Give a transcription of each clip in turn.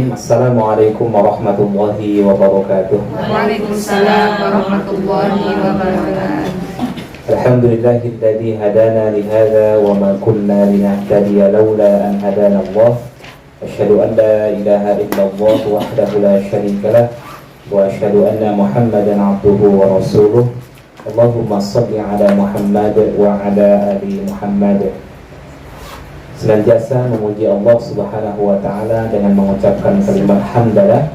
Assalamualaikum warahmatullahi wabarakatuh. Waalaikumsalam warahmatullahi wabarakatuh. Alhamdulillahilladzi hadana lihadza wa ma kunna linahtadiya laula an hadana Allah. Asyhadu an la ilaha illallah wahdahu la syarikalah wa asyhadu anna Muhammadan abduhu wa rasuluh. Allahumma shalli ala Muhammad wa ala ali Muhammad. Senantiasa memuji Allah Subhanahu wa taala dengan mengucapkan kalimat hamdalah,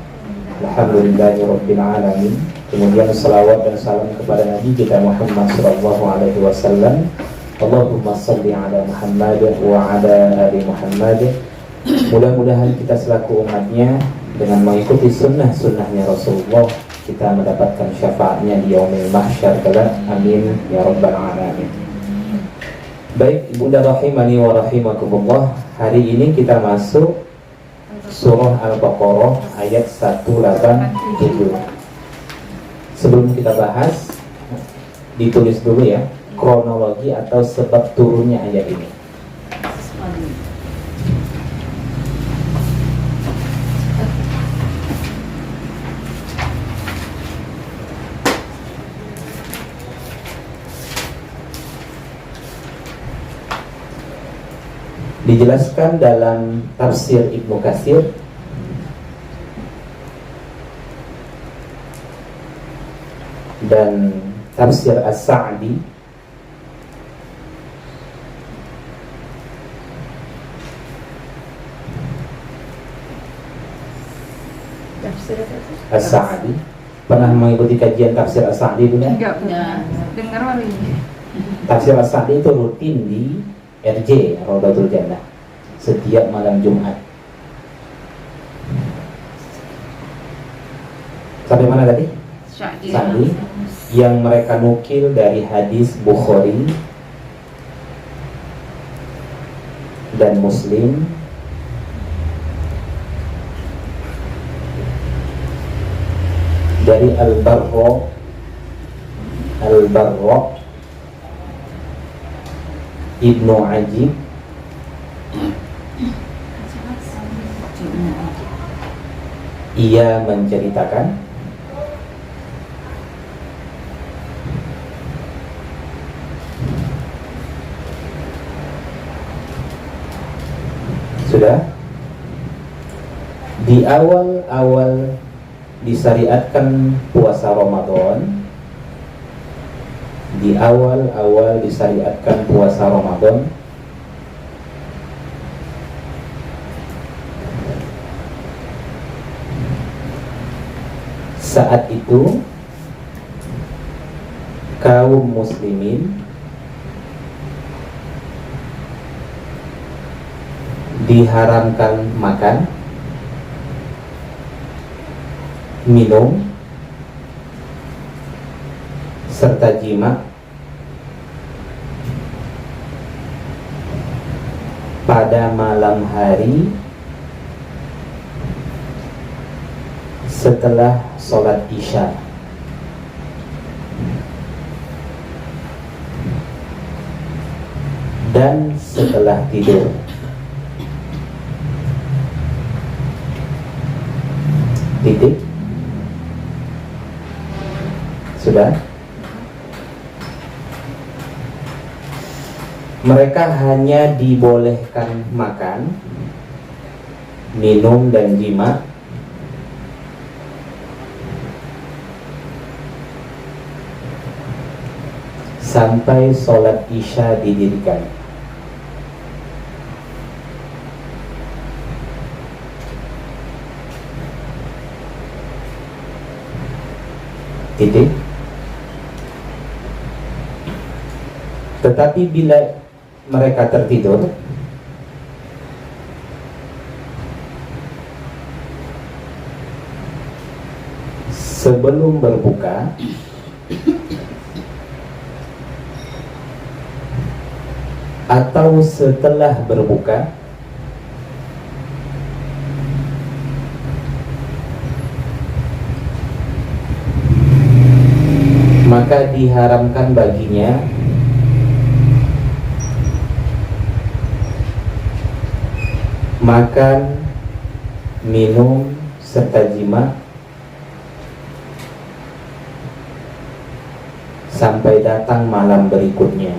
alhamdulillahirabbil alamin. Kemudian salawat dan salam kepada Nabi kita Muhammad sallallahu alaihi wasallam. Allahumma shalli ala Muhammad wa ala ali Muhammad. Mudah-mudahan kita selaku umatnya dengan mengikuti sunnah-sunnahnya Rasulullah, kita mendapatkan syafaatnya di yaumil mahsyar kelak. Amin ya rabbal alamin. Baik, Ibunda rahimani wa rahimakumullah. Hari ini kita masuk surah Al-Baqarah ayat 187. Sebelum kita bahas, ditulis dulu ya kronologi atau sebab turunnya ayat ini. Dijelaskan dalam tafsir Ibnu Katsir dan tafsir As-Sa'di As-Sa'di pernah mengikuti kajian tafsir As-Sa'di punya? Enggak punya. Dengar wali. Tafsir As-Sa'di itu rutin di RJ Raudatul Jannah setiap malam Jumat. Sampai mana tadi? Sa'di yang mereka nukil dari hadis Bukhari dan Muslim dari Al-Barra Ibnu Ajib ia menceritakan sudah di awal-awal disyariatkan puasa Ramadan. Di awal-awal disyariatkan puasa Ramadan, saat itu kaum muslimin diharamkan makan, minum, serta jima pada malam hari setelah sholat Isya dan setelah tidur. Titik. Sudah. Mereka hanya dibolehkan makan, minum dan jima sampai sholat Isya didirikan. Titik. Tetapi bila mereka tertidur, sebelum berbuka atau setelah berbuka, maka diharamkan baginya makan, minum, serta jima sampai datang malam berikutnya.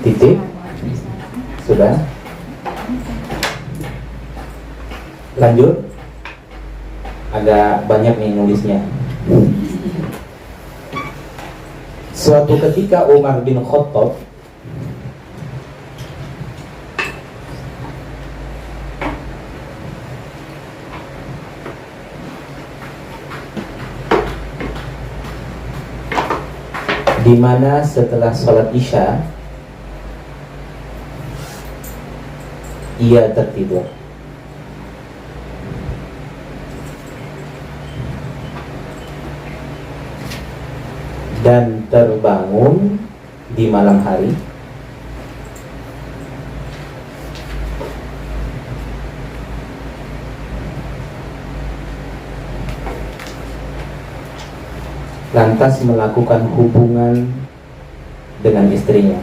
Titik. Sudah. Lanjut. Agak banyak nih nulisnya. Suatu ketika Umar bin Khattab di mana setelah sholat Isya ia tertidur. Dan terbangun di malam hari lantas melakukan hubungan dengan istrinya.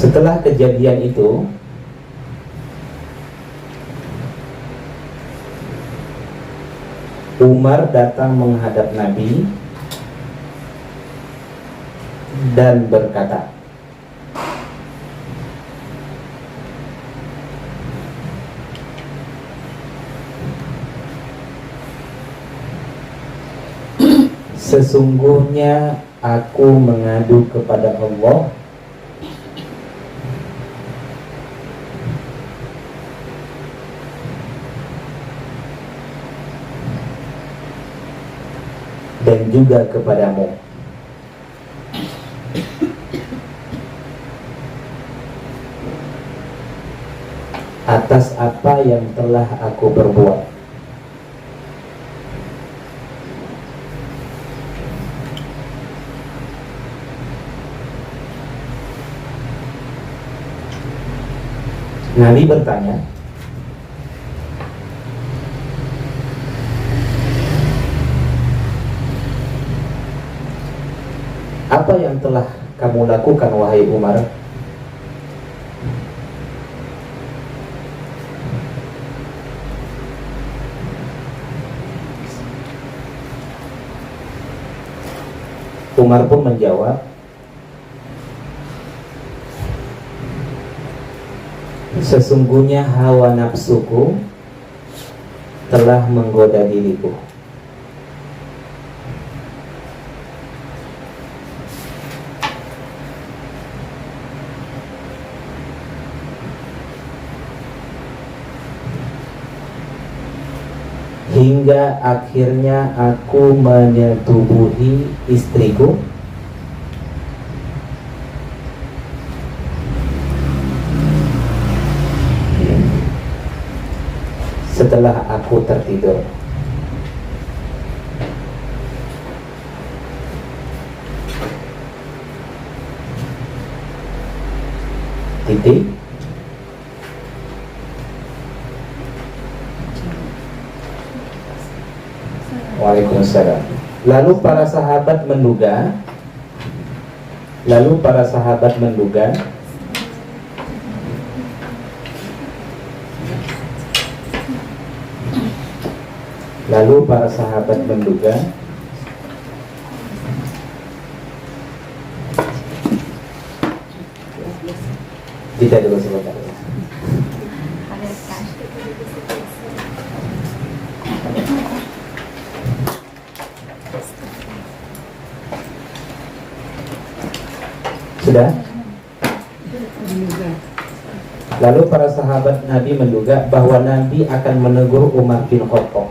Setelah kejadian itu, Umar datang menghadap Nabi dan berkata, sesungguhnya aku mengadu kepada Allah dan juga kepadamu atas apa yang telah aku perbuat. Nabi bertanya, apa yang telah kamu lakukan wahai Umar? Umar pun menjawab, sesungguhnya hawa nafsuku telah menggoda diriku. Hingga akhirnya aku menyetubuhi istriku setelah aku tertidur. Titik. Waalaikumsalam. Lalu para sahabat menduga Lalu para sahabat menduga kita dulu sebentar. Sudah? Lalu para sahabat Nabi menduga bahwa Nabi akan menegur Umar bin Khattab.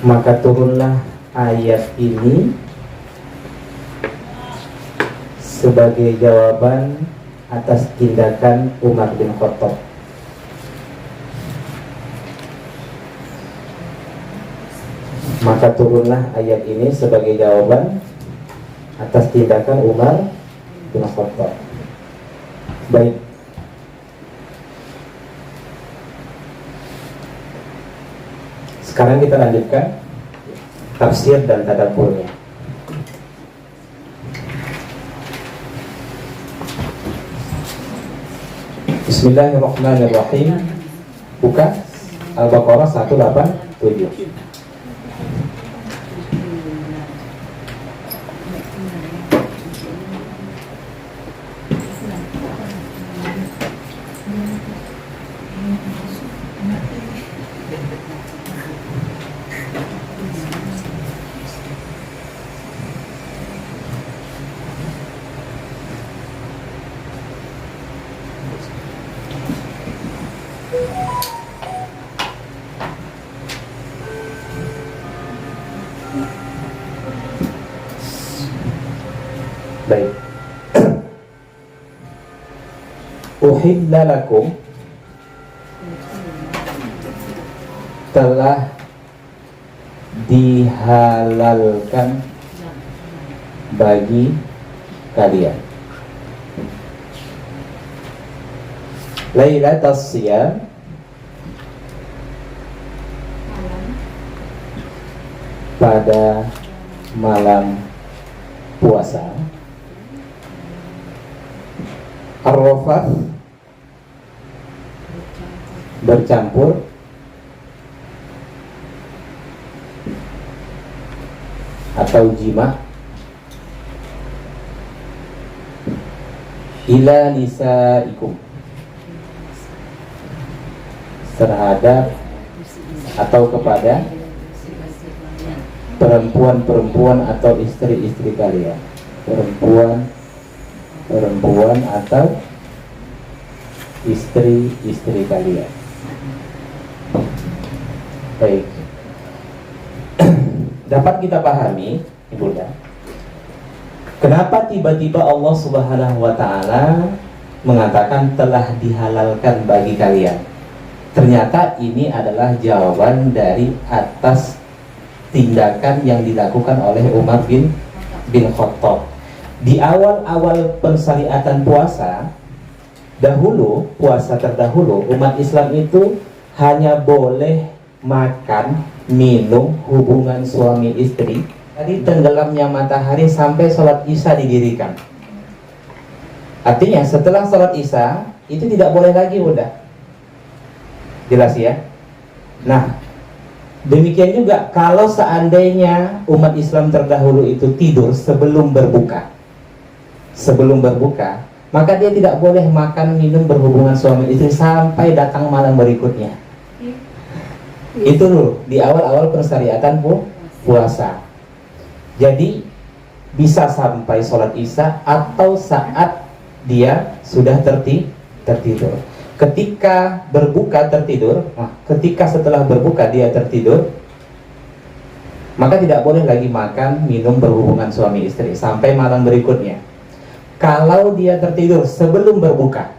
Maka turunlah ayat ini sebagai jawaban atas tindakan Umar bin Khattab. Maka turunlah ayat ini sebagai jawaban atas tindakan Umar bin Khattab. Baik. Sekarang kita lanjutkan tafsir dan tadabburnya. Bismillahirrahmanirrahim. Buka Al-Baqarah 187. Baik. Uhilla lakum, telah dihalalkan bagi kalian Lailatul Siyam, pada malam puasa. Ar-rafath, bercampur atau jima, ila nisaikum, terhadap atau kepada perempuan-perempuan atau istri-istri kalian. Perempuan atau istri-istri kalian. Baik. Dapat kita pahami, Ibunda, kenapa tiba-tiba Allah Subhanahu wa Ta'ala mengatakan telah dihalalkan bagi kalian. Ternyata ini adalah jawaban dari atas tindakan yang dilakukan oleh Umar bin Khattab. Di awal-awal pensyariatan puasa, dahulu, puasa terdahulu, umat Islam itu hanya boleh makan, minum, hubungan suami istri dari tenggelamnya matahari sampai sholat isya didirikan. Artinya setelah sholat isya itu tidak boleh lagi, udah. Jelas ya? Nah, demikian juga kalau seandainya umat Islam terdahulu itu tidur sebelum berbuka, maka dia tidak boleh makan, minum, berhubungan suami istri sampai datang malam berikutnya. Itu dulu di awal-awal pensyariatan puasa. Jadi bisa sampai sholat isya atau saat dia sudah tertidur. Ketika berbuka tertidur, ketika setelah berbuka dia tertidur, maka tidak boleh lagi makan, minum, berhubungan suami istri sampai malam berikutnya. Kalau dia tertidur sebelum berbuka,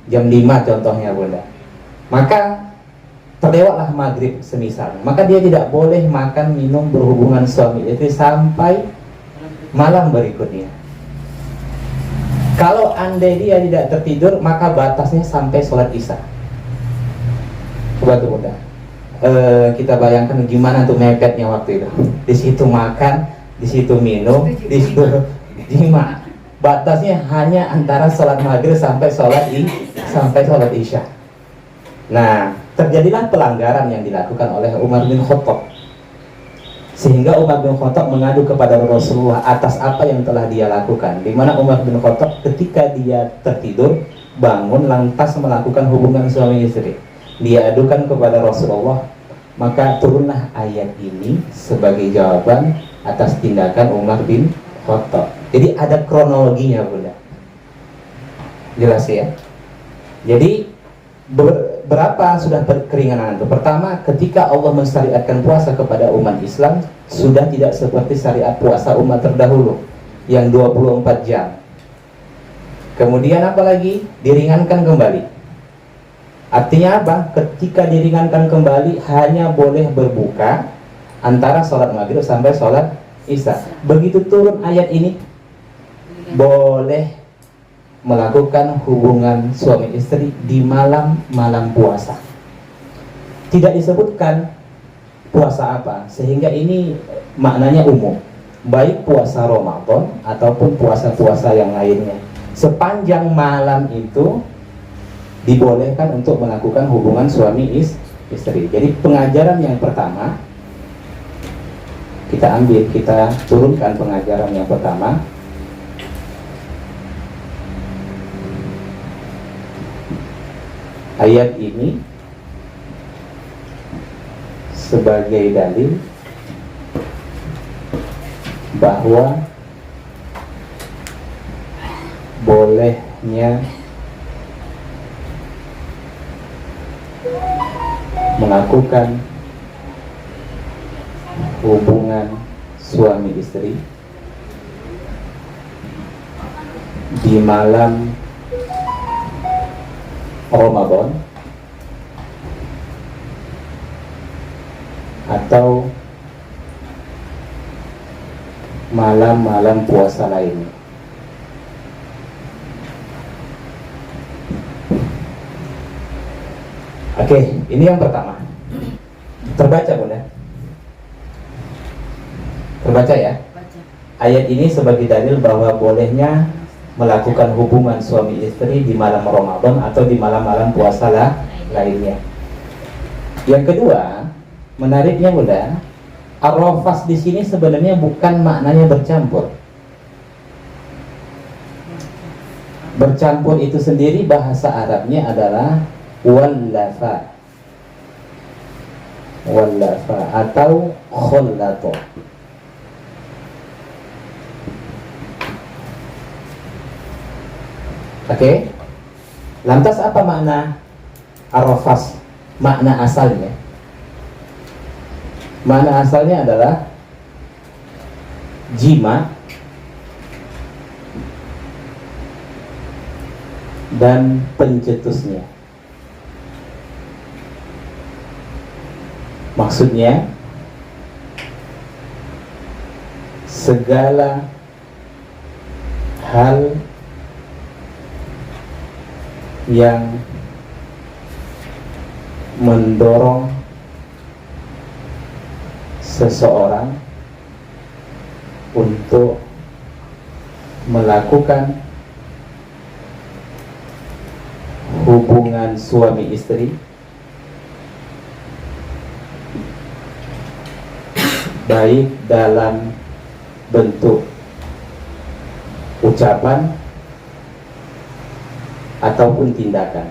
jam 5 contohnya, Bunda, maka terlewatlah maghrib semisal, maka dia tidak boleh makan, minum, berhubungan suami istri sampai malam berikutnya. Kalau andai dia tidak tertidur, maka batasnya sampai sholat isya. Coba tuh, Bunda, kita bayangkan gimana tuh mepetnya waktu itu. Di situ makan, di situ minum, di situ jima. Batasnya hanya antara sholat maghrib sampai sholat isya. Nah, terjadilah pelanggaran yang dilakukan oleh Umar bin Khattab, sehingga Umar bin Khattab mengadu kepada Rasulullah atas apa yang telah dia lakukan. Di mana Umar bin Khattab ketika dia tertidur bangun lantas melakukan hubungan suami istri, dia adukan kepada Rasulullah, maka turunlah ayat ini sebagai jawaban atas tindakan Umar bin Khattab. Jadi ada kronologinya, Bunda. Jelas ya? Jadi berapa sudah keringanan itu? Pertama, ketika Allah mensyariatkan puasa kepada umat Islam, sudah tidak seperti syariat puasa umat terdahulu yang 24 jam. Kemudian apa lagi? Diringankan kembali. Artinya apa? Ketika diringankan kembali hanya boleh berbuka antara sholat maghrib sampai sholat isya. Begitu turun ayat ini, boleh melakukan hubungan suami istri di malam-malam puasa. Tidak disebutkan puasa apa, sehingga ini maknanya umum, baik puasa Ramadan ataupun puasa-puasa yang lainnya. Sepanjang malam itu dibolehkan untuk melakukan hubungan suami istri. Jadi pengajaran yang pertama kita turunkan pengajaran yang pertama. Ayat ini sebagai dalil bahwa bolehnya melakukan hubungan suami istri di malam Ramadan atau malam-malam puasa lainnya. Oke, ini yang pertama. Terbaca Bunda? Terbaca ya? Ayat ini sebagai dalil bahwa bolehnya melakukan hubungan suami istri di malam Ramadan atau di malam-malam puasa lainnya. Yang kedua, menariknya Bunda, ar-rafas di sini sebenarnya bukan maknanya bercampur. Bercampur itu sendiri bahasa Arabnya adalah wallafa atau khollato. Oke. Lantas apa makna ar-rafas? Makna asalnya. Makna asalnya adalah jima dan pencetusnya. Maksudnya segala hal yang mendorong seseorang untuk melakukan hubungan suami istri baik dalam bentuk ucapan ataupun tindakan.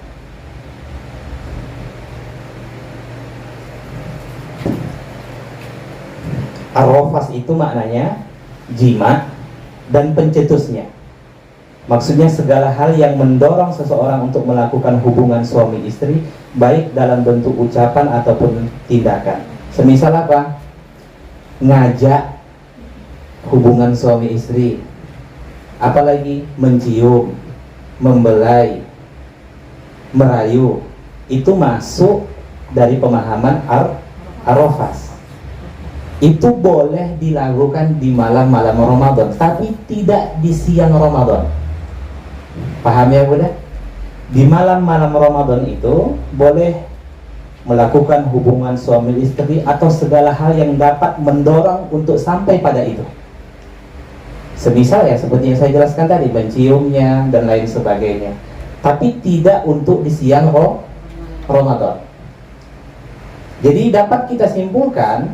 Ar-rafas itu maknanya jima dan pencetusnya. Maksudnya segala hal yang mendorong seseorang untuk melakukan hubungan suami istri baik dalam bentuk ucapan ataupun tindakan. Semisal apa? Ngajak hubungan suami istri, apalagi mencium, membelai, merayu, itu masuk dari pemahaman ar-rafas. Itu boleh dilakukan di malam-malam Ramadan, tapi tidak di siang Ramadan. Paham ya Bunda? Di malam-malam Ramadan itu boleh melakukan hubungan suami istri atau segala hal yang dapat mendorong untuk sampai pada itu. Semisal ya seperti yang saya jelaskan tadi, menciumnya dan lain sebagainya. Tapi tidak untuk di siang Ramadan. Jadi dapat kita simpulkan,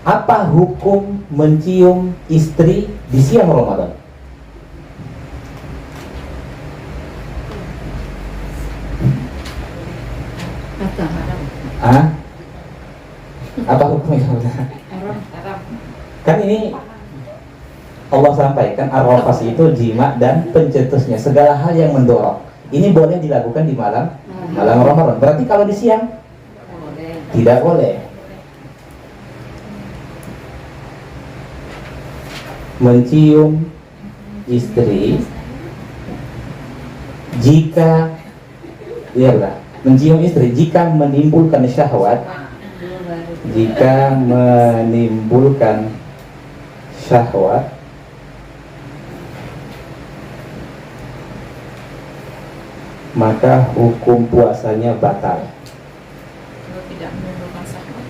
apa hukum mencium istri di siang Ramadan? Apa hukumnya? Kan ini Allah sampaikan ar-rafas itu jima dan pencetusnya, segala hal yang mendorong. Ini boleh dilakukan di malam Ramadan. Berarti kalau di siang tidak boleh. Mencium istri Jika iyalah mencium istri jika menimbulkan syahwat, jika menimbulkan syahwat, maka hukum puasanya batal. Kalau tidak menimbulkan syahwat.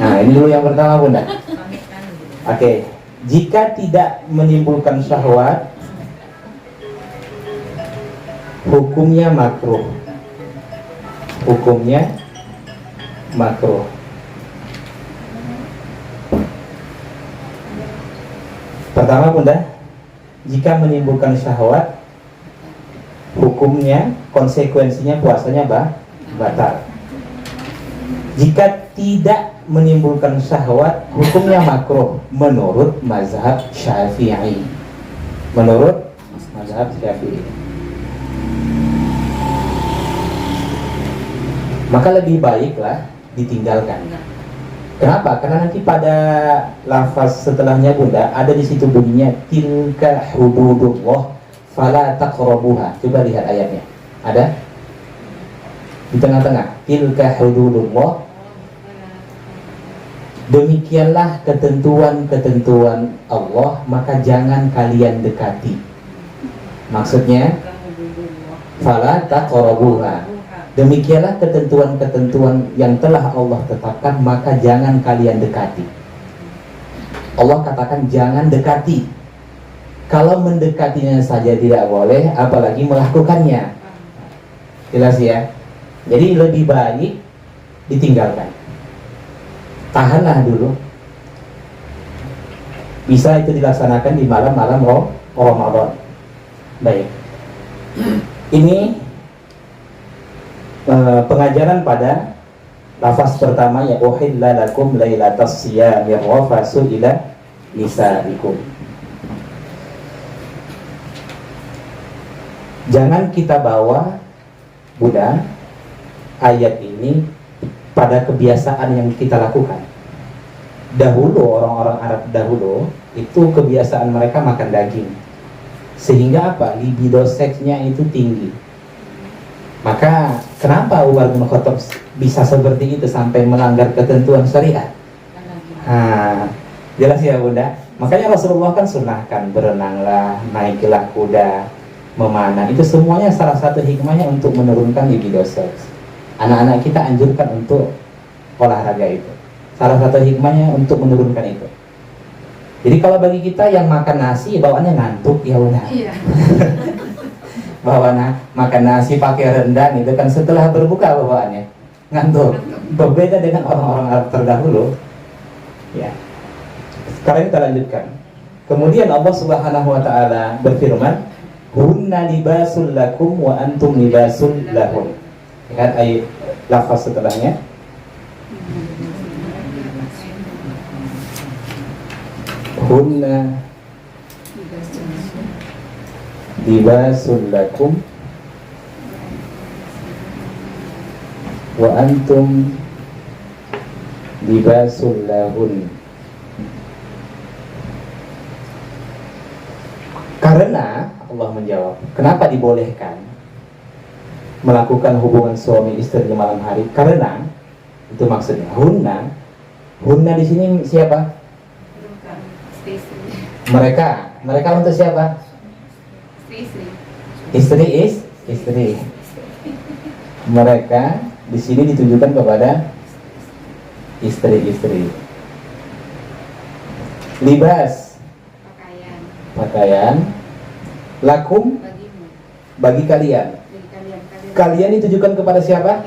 Nah, ini dulu yang pertama, Bunda. Oke, jika tidak menimbulkan syahwat, hukumnya makruh. Hukumnya makruh. Pertama, Bunda, jika menimbulkan syahwat, hukumnya, konsekuensinya puasanya batal. Jika tidak menimbulkan syahwat, hukumnya makruh menurut mazhab Syafi'i. Menurut mazhab Syafi'i. Maka lebih baiklah ditinggalkan. Kenapa? Karena nanti pada lafaz setelahnya, Bunda, ada di situ bunyinya tilka hududullah fala taqrabuha. Coba lihat ayatnya. Ada? Di tengah-tengah. Tilka hududullah. Demikianlah ketentuan-ketentuan Allah, maka jangan kalian dekati. Maksudnya fala taqrabuha. Demikianlah ketentuan-ketentuan yang telah Allah tetapkan, maka jangan kalian dekati. Allah katakan jangan dekati. Kalau mendekatinya saja tidak boleh, apalagi melakukannya. Jelas ya? Jadi lebih baik ditinggalkan. Tahanlah dulu. Bisa itu dilaksanakan di malam-malam Ramadan. Baik. Ini pengajaran pada lafaz pertama, ya uhilla lakum lailatas siyamir rafasu ila nisaikum. Jangan kita bawa, Bunda, ayat ini pada kebiasaan yang kita lakukan. Dahulu orang-orang Arab dahulu itu kebiasaan mereka makan daging, sehingga apa? Libido seksnya itu tinggi. Maka kenapa Umar bin Khattab bisa seperti itu sampai melanggar ketentuan syariat? Jelas ya, Bunda. Makanya Rasulullah kan sunahkan berenanglah, naiklah kuda, memanah. Itu semuanya salah satu hikmahnya untuk menurunkan libido seks. Anak-anak kita anjurkan untuk olahraga itu. Salah satu hikmahnya untuk menurunkan itu. Jadi kalau bagi kita yang makan nasi bawaannya ngantuk, ya Bunda. Iya. Makan nasi pakai rendang itu kan setelah berbuka bawaannya ngantuk. Berbeda dengan orang-orang Arab terdahulu. Ya. Sekarang kita lanjutkan. Kemudian Allah Subhanahu wa taala berfirman, "Hunna libasul lakum wa antum libasul lahum." Lihat ayat lafaz setelahnya. Hunna libasul lakum wa antum libasul lahun. Karena Allah menjawab, kenapa dibolehkan melakukan hubungan suami istri di malam hari? Karena itu maksudnya hunna di sini siapa? Mereka untuk siapa? Istri. Mereka di sini ditujukan kepada istri-istri. Libas, pakaian. Lakum, bagi kalian. Kalian ditujukan kepada siapa?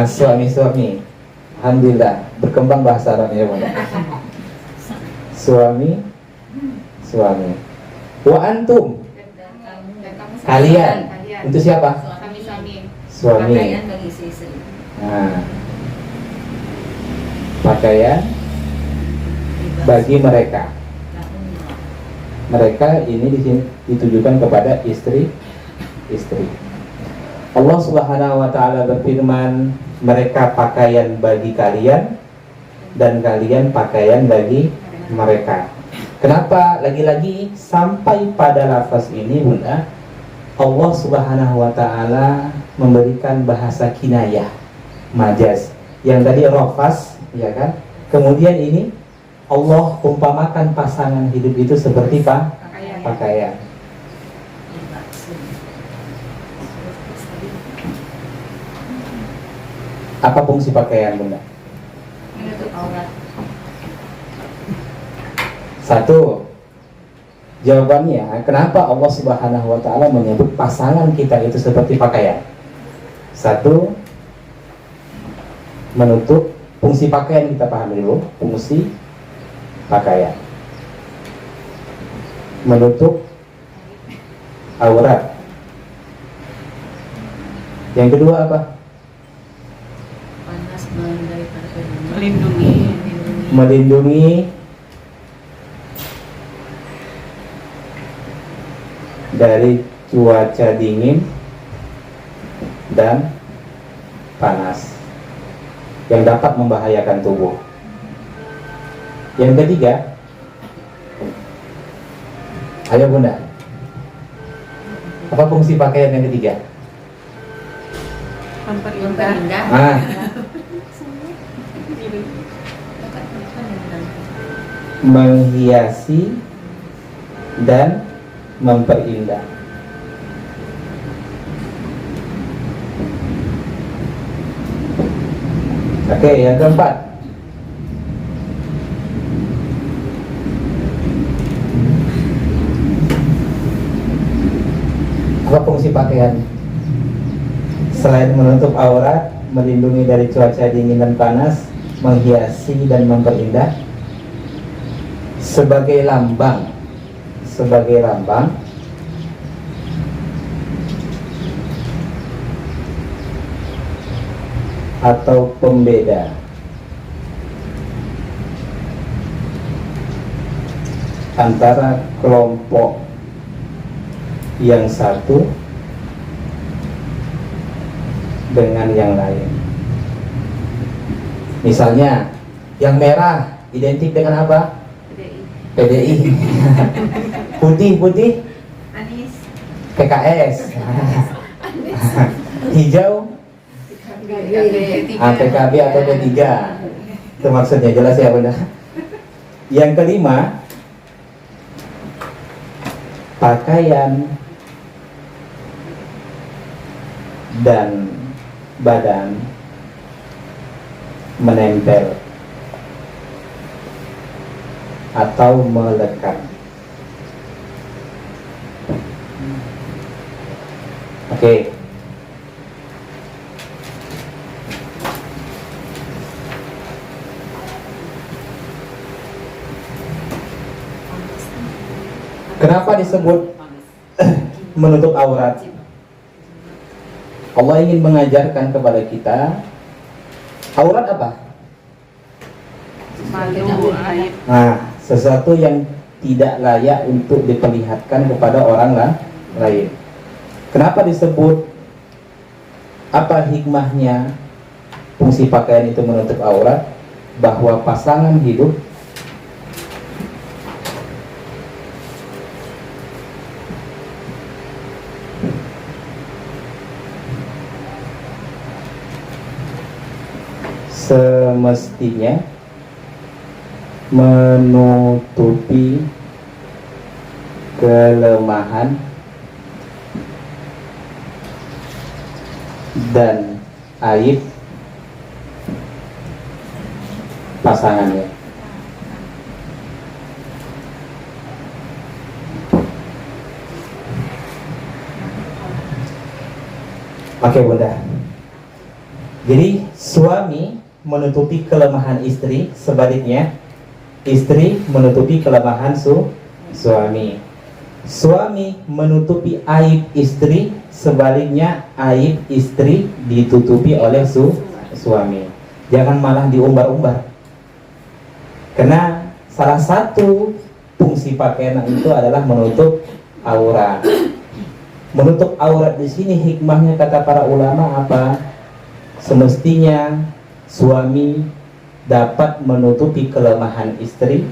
Suami-suami. Suami. Alhamdulillah, berkembang bahasa Arabnya, Bunda. Suami. Wa antum, kalian. Untuk siapa? Suami. Pakaian bagi mereka. Mereka ini ditujukan kepada istri. Allah Subhanahu wa taala berfirman, mereka pakaian bagi kalian dan kalian pakaian bagi mereka. Kenapa lagi-lagi sampai pada lafaz ini, Bunda? Allah Subhanahu wa taala memberikan bahasa kinayah, majaz. Yang tadi rafas, ya kan? Kemudian ini Allah umpamakan pasangan hidup itu seperti pakaian. Apa fungsi pakaian, Bunda? Menutup aurat. Satu, jawabannya, kenapa Allah Subhanahu wa taala menyebut pasangan kita itu seperti pakaian? Satu, menutup. Fungsi pakaian kita pahami dulu. Fungsi pakaian menutup aurat. Yang kedua apa? Panas daripada melindungi. Melindungi dari cuaca dingin dan panas yang dapat membahayakan tubuh. Yang ketiga, ayo Bunda, apa fungsi pakaian yang ketiga? Memperindah. Ah, menghiasi dan memperindah. Oke, yang keempat, apa fungsi pakaian? Selain menutup aurat, melindungi dari cuaca dingin dan panas, menghiasi dan memperindah, sebagai lambang atau pembeda antara kelompok yang satu dengan yang lain. Misalnya, yang merah identik dengan apa? PDI. Putih Anies. PKS. Hijau PKB atau P3. Itu maksudnya, jelas ya Bunda. Yang kelima, pakaian dan badan menempel atau melekat. Oke. Kenapa disebut menutup aurat? Allah ingin mengajarkan kepada kita, aurat apa? Malu, aib. Nah, sesuatu yang tidak layak untuk diperlihatkan kepada orang lain. Kenapa disebut? Apa hikmahnya fungsi pakaian itu menutup aurat? Bahwa pasangan hidup semestinya menutupi kelemahan dan aib pasangannya. Oke Bunda. Jadi suami menutupi kelemahan istri, sebaliknya istri menutupi kelemahan suami. Suami menutupi aib istri, sebaliknya aib istri ditutupi oleh suami. Jangan malah diumbar-umbar. Karena salah satu fungsi pakaian itu adalah menutup aurat. Menutup aurat di sini hikmahnya kata para ulama apa? Semestinya suami dapat menutupi kelemahan istri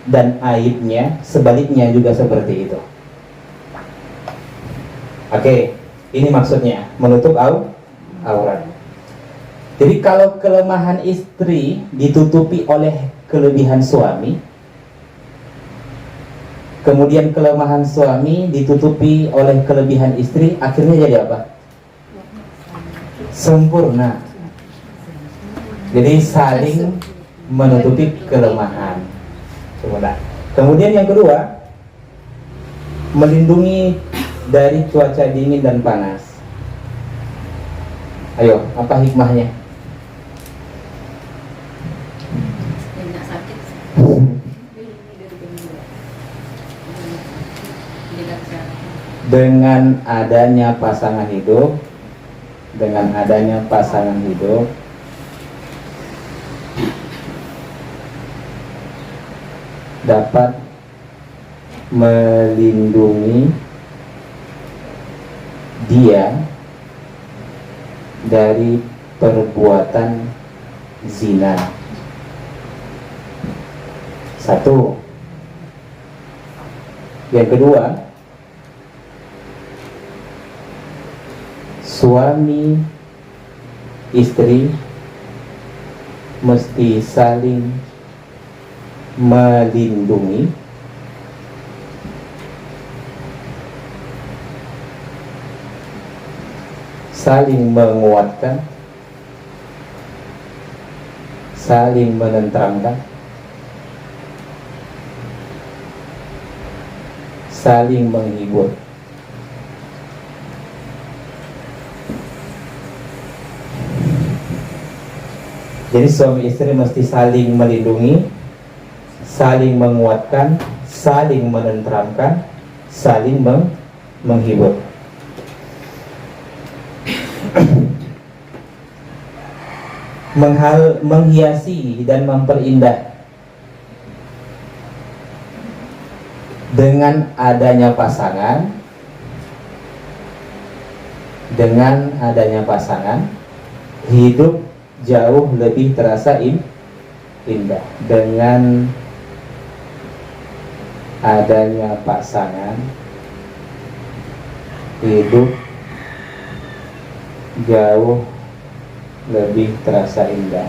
dan aibnya, sebaliknya juga seperti itu. Oke, ini maksudnya menutup aurat. Jadi kalau kelemahan istri ditutupi oleh kelebihan suami, kemudian kelemahan suami ditutupi oleh kelebihan istri, akhirnya jadi apa? Sempurna. Jadi saling menutupi kelemahan. Kemudian yang kedua, melindungi dari cuaca dingin dan panas. Ayo, apa hikmahnya? Tidak sakit. Dengan adanya pasangan hidup, dapat melindungi dia dari perbuatan zina. Satu. Yang kedua, suami istri mesti saling melindungi saling menguatkan, saling menenteramkan, saling menghibur. Jadi suami istri mesti saling melindungi, saling menguatkan, saling menenteramkan, saling menghibur. Menghiasi dan memperindah dengan adanya pasangan, hidup jauh lebih terasa indah. Dengan adanya pasangan, hidup jauh lebih terasa indah.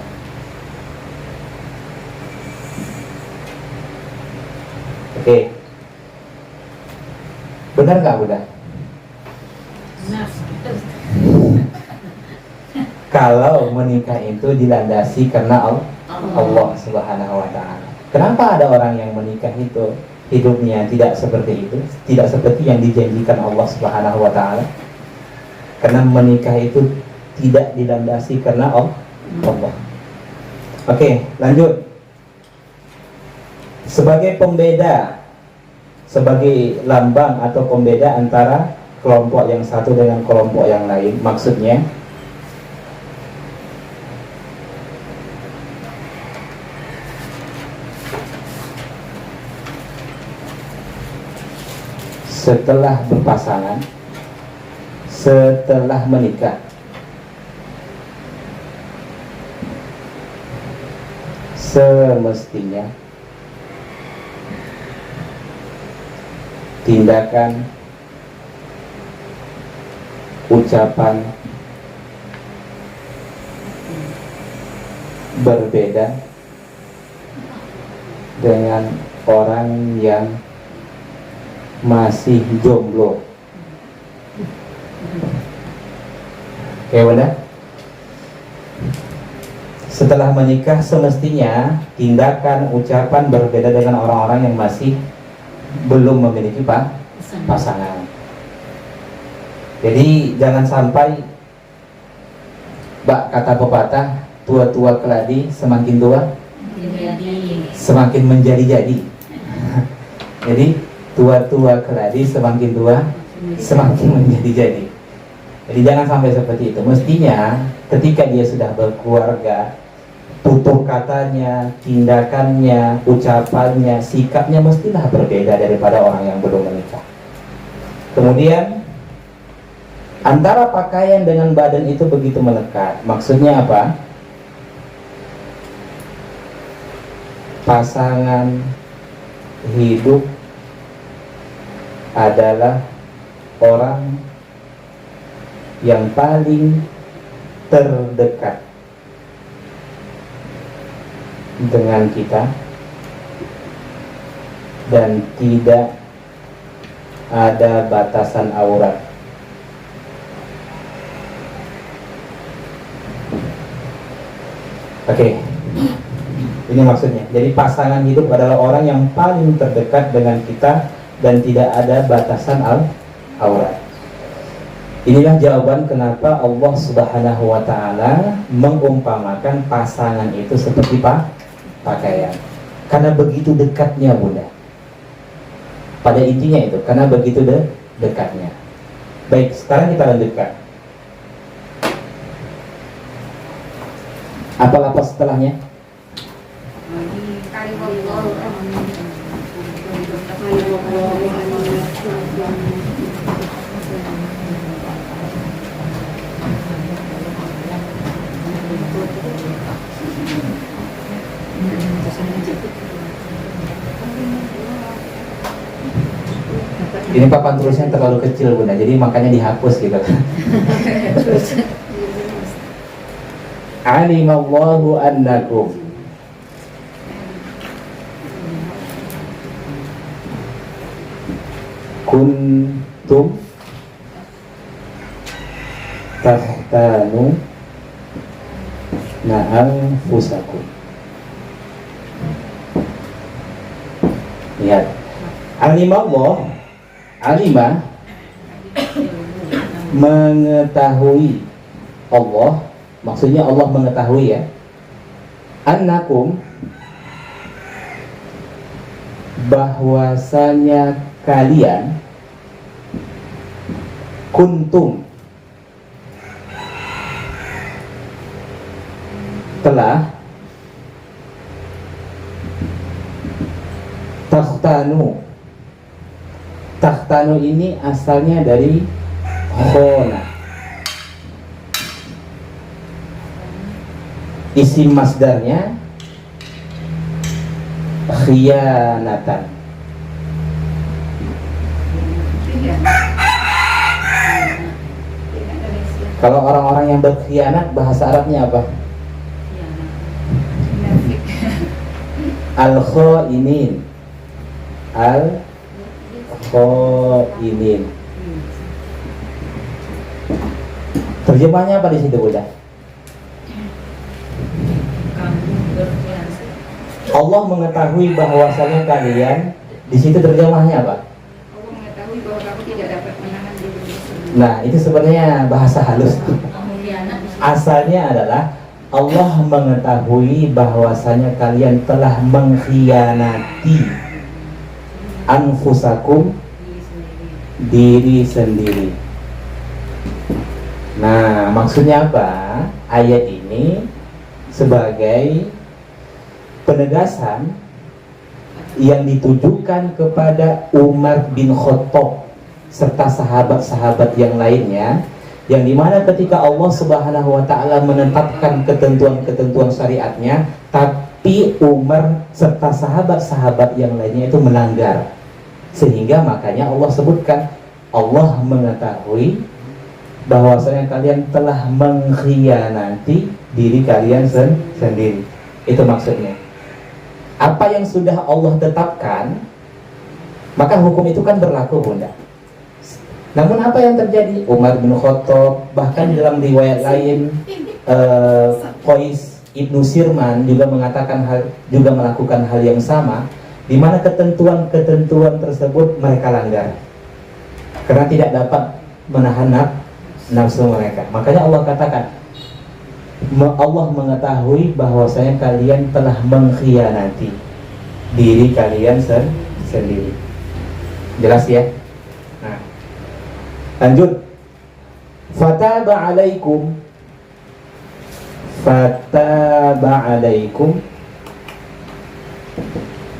Oke, benar nggak Bunda? Benar. Kalau menikah itu dilandasi karena Allah Subhanahu wa Ta'ala. Kenapa ada orang yang menikah itu hidupnya tidak seperti itu, tidak seperti yang dijanjikan Allah Subhanahu wa Ta'ala? Karena menikah itu tidak dilandasi karena Allah. Oke, lanjut. Sebagai pembeda, sebagai lambang atau pembeda antara kelompok yang satu dengan kelompok yang lain, maksudnya setelah berpasangan, setelah menikah, semestinya tindakan, ucapan berbeda dengan orang yang masih jomblo. Oke, benar? Setelah menikah semestinya tindakan, ucapan berbeda dengan orang-orang yang masih belum memiliki pasangan. Jadi jangan sampai kata pepatah, tua-tua keladi semakin tua semakin menjadi-jadi. Jadi tua-tua keladi semakin tua semakin menjadi-jadi. Jadi jangan sampai seperti itu. Mestinya ketika dia sudah berkeluarga, tutur katanya, tindakannya, ucapannya, sikapnya mestilah berbeda daripada orang yang belum menikah. Kemudian antara pakaian dengan badan itu begitu melekat. Maksudnya apa? Pasangan hidup adalah orang yang paling terdekat dengan kita dan tidak ada batasan aurat. Oke, ini maksudnya. Jadi pasangan hidup adalah orang yang paling terdekat dengan kita dan tidak ada batasan aurat. Inilah jawaban kenapa Allah Subhanahu wa Ta'ala mengumpamakan pasangan itu seperti pakaian. Karena begitu dekatnya, Bunda. Pada intinya itu, karena begitu dekatnya. Baik, sekarang kita lanjutkan. Apa setelahnya? Ini papan tulisnya terlalu kecil, Bunda, jadi makanya dihapus gitu. Alimallahu annakum kuntum tahtanu anfusakum. Lihat, alimallah, alima mengetahui, Allah maksudnya Allah mengetahui ya, annakum bahwasanya kalian, kuntum telah, takhtanu ini asalnya dari khona, isim masdarnya khiyanatan. Kalau orang-orang yang berkhianat, bahasa Arabnya apa? Al-khainin, al-khainin. Terjemahnya apa di situ, Bunda? Allah mengetahui bahwasanya kalian, di situ terjemahnya apa? Allah mengetahui bahwa kamu tidak dapat menahan diri sendiri. Nah, itu sebenarnya bahasa halus. Asalnya adalah Allah mengetahui bahwasanya kalian telah mengkhianati anfusakum, diri sendiri. Nah, maksudnya apa? Ayat ini sebagai penegasan yang ditujukan kepada Umar bin Khattab serta sahabat-sahabat yang lainnya, yang dimana ketika Allah Subhanahu wa Ta'ala menetapkan ketentuan-ketentuan syariatnya, tapi Umar serta sahabat-sahabat yang lainnya itu melanggar, sehingga makanya Allah sebutkan, Allah mengetahui bahwasanya kalian telah mengkhianati diri kalian sendiri. Itu maksudnya. Apa yang sudah Allah tetapkan, maka hukum itu kan berlaku, Bunda. Namun apa yang terjadi? Umar bin Khattab, bahkan dalam riwayat lain Qais Ibnu Sirman juga melakukan hal yang sama, di mana ketentuan-ketentuan tersebut mereka langgar karena tidak dapat menahan nafsu mereka. Makanya Allah katakan, Allah mengetahui bahwasanya kalian telah mengkhianati diri kalian sendiri. Jelas ya? Nah, lanjut. Fataba alaikum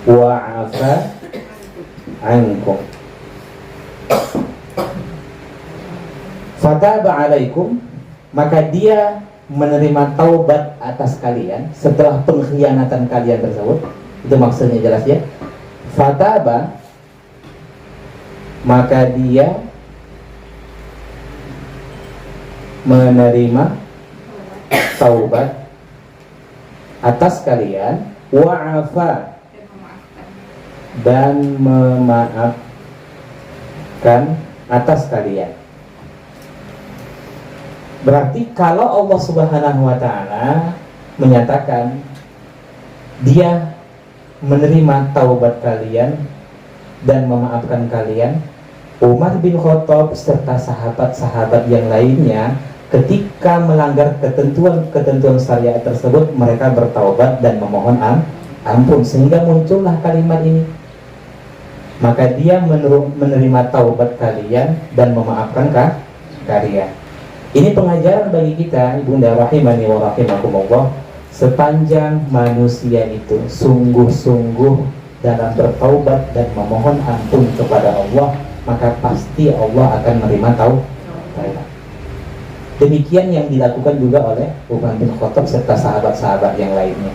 wa afa ankum. Fataba alaikum, maka dia menerima taubat atas kalian setelah pengkhianatan kalian tersebut. Itu maksudnya, jelas ya. Fataba, maka dia menerima taubat atas kalian, wa'afa, dan memaafkan. dan memaafkan atas kalian. Berarti kalau Allah Subhanahu wa ta'ala menyatakan dia menerima taubat kalian dan memaafkan kalian, Umar bin Khattab serta sahabat-sahabat yang lainnya ketika melanggar ketentuan syariat tersebut, mereka bertaubat dan memohon ampun, sehingga muncullah kalimat ini. Maka dia menerima taubat kalian dan memaafkan kalian. Ini pengajaran bagi kita, ibunda rahimani wa rahimakumullah. Sepanjang manusia itu sungguh-sungguh dalam bertaubat dan memohon ampun kepada Allah, maka pasti Allah akan menerima taubat. Demikian yang dilakukan juga oleh Umar bin Khattab serta sahabat-sahabat yang lainnya.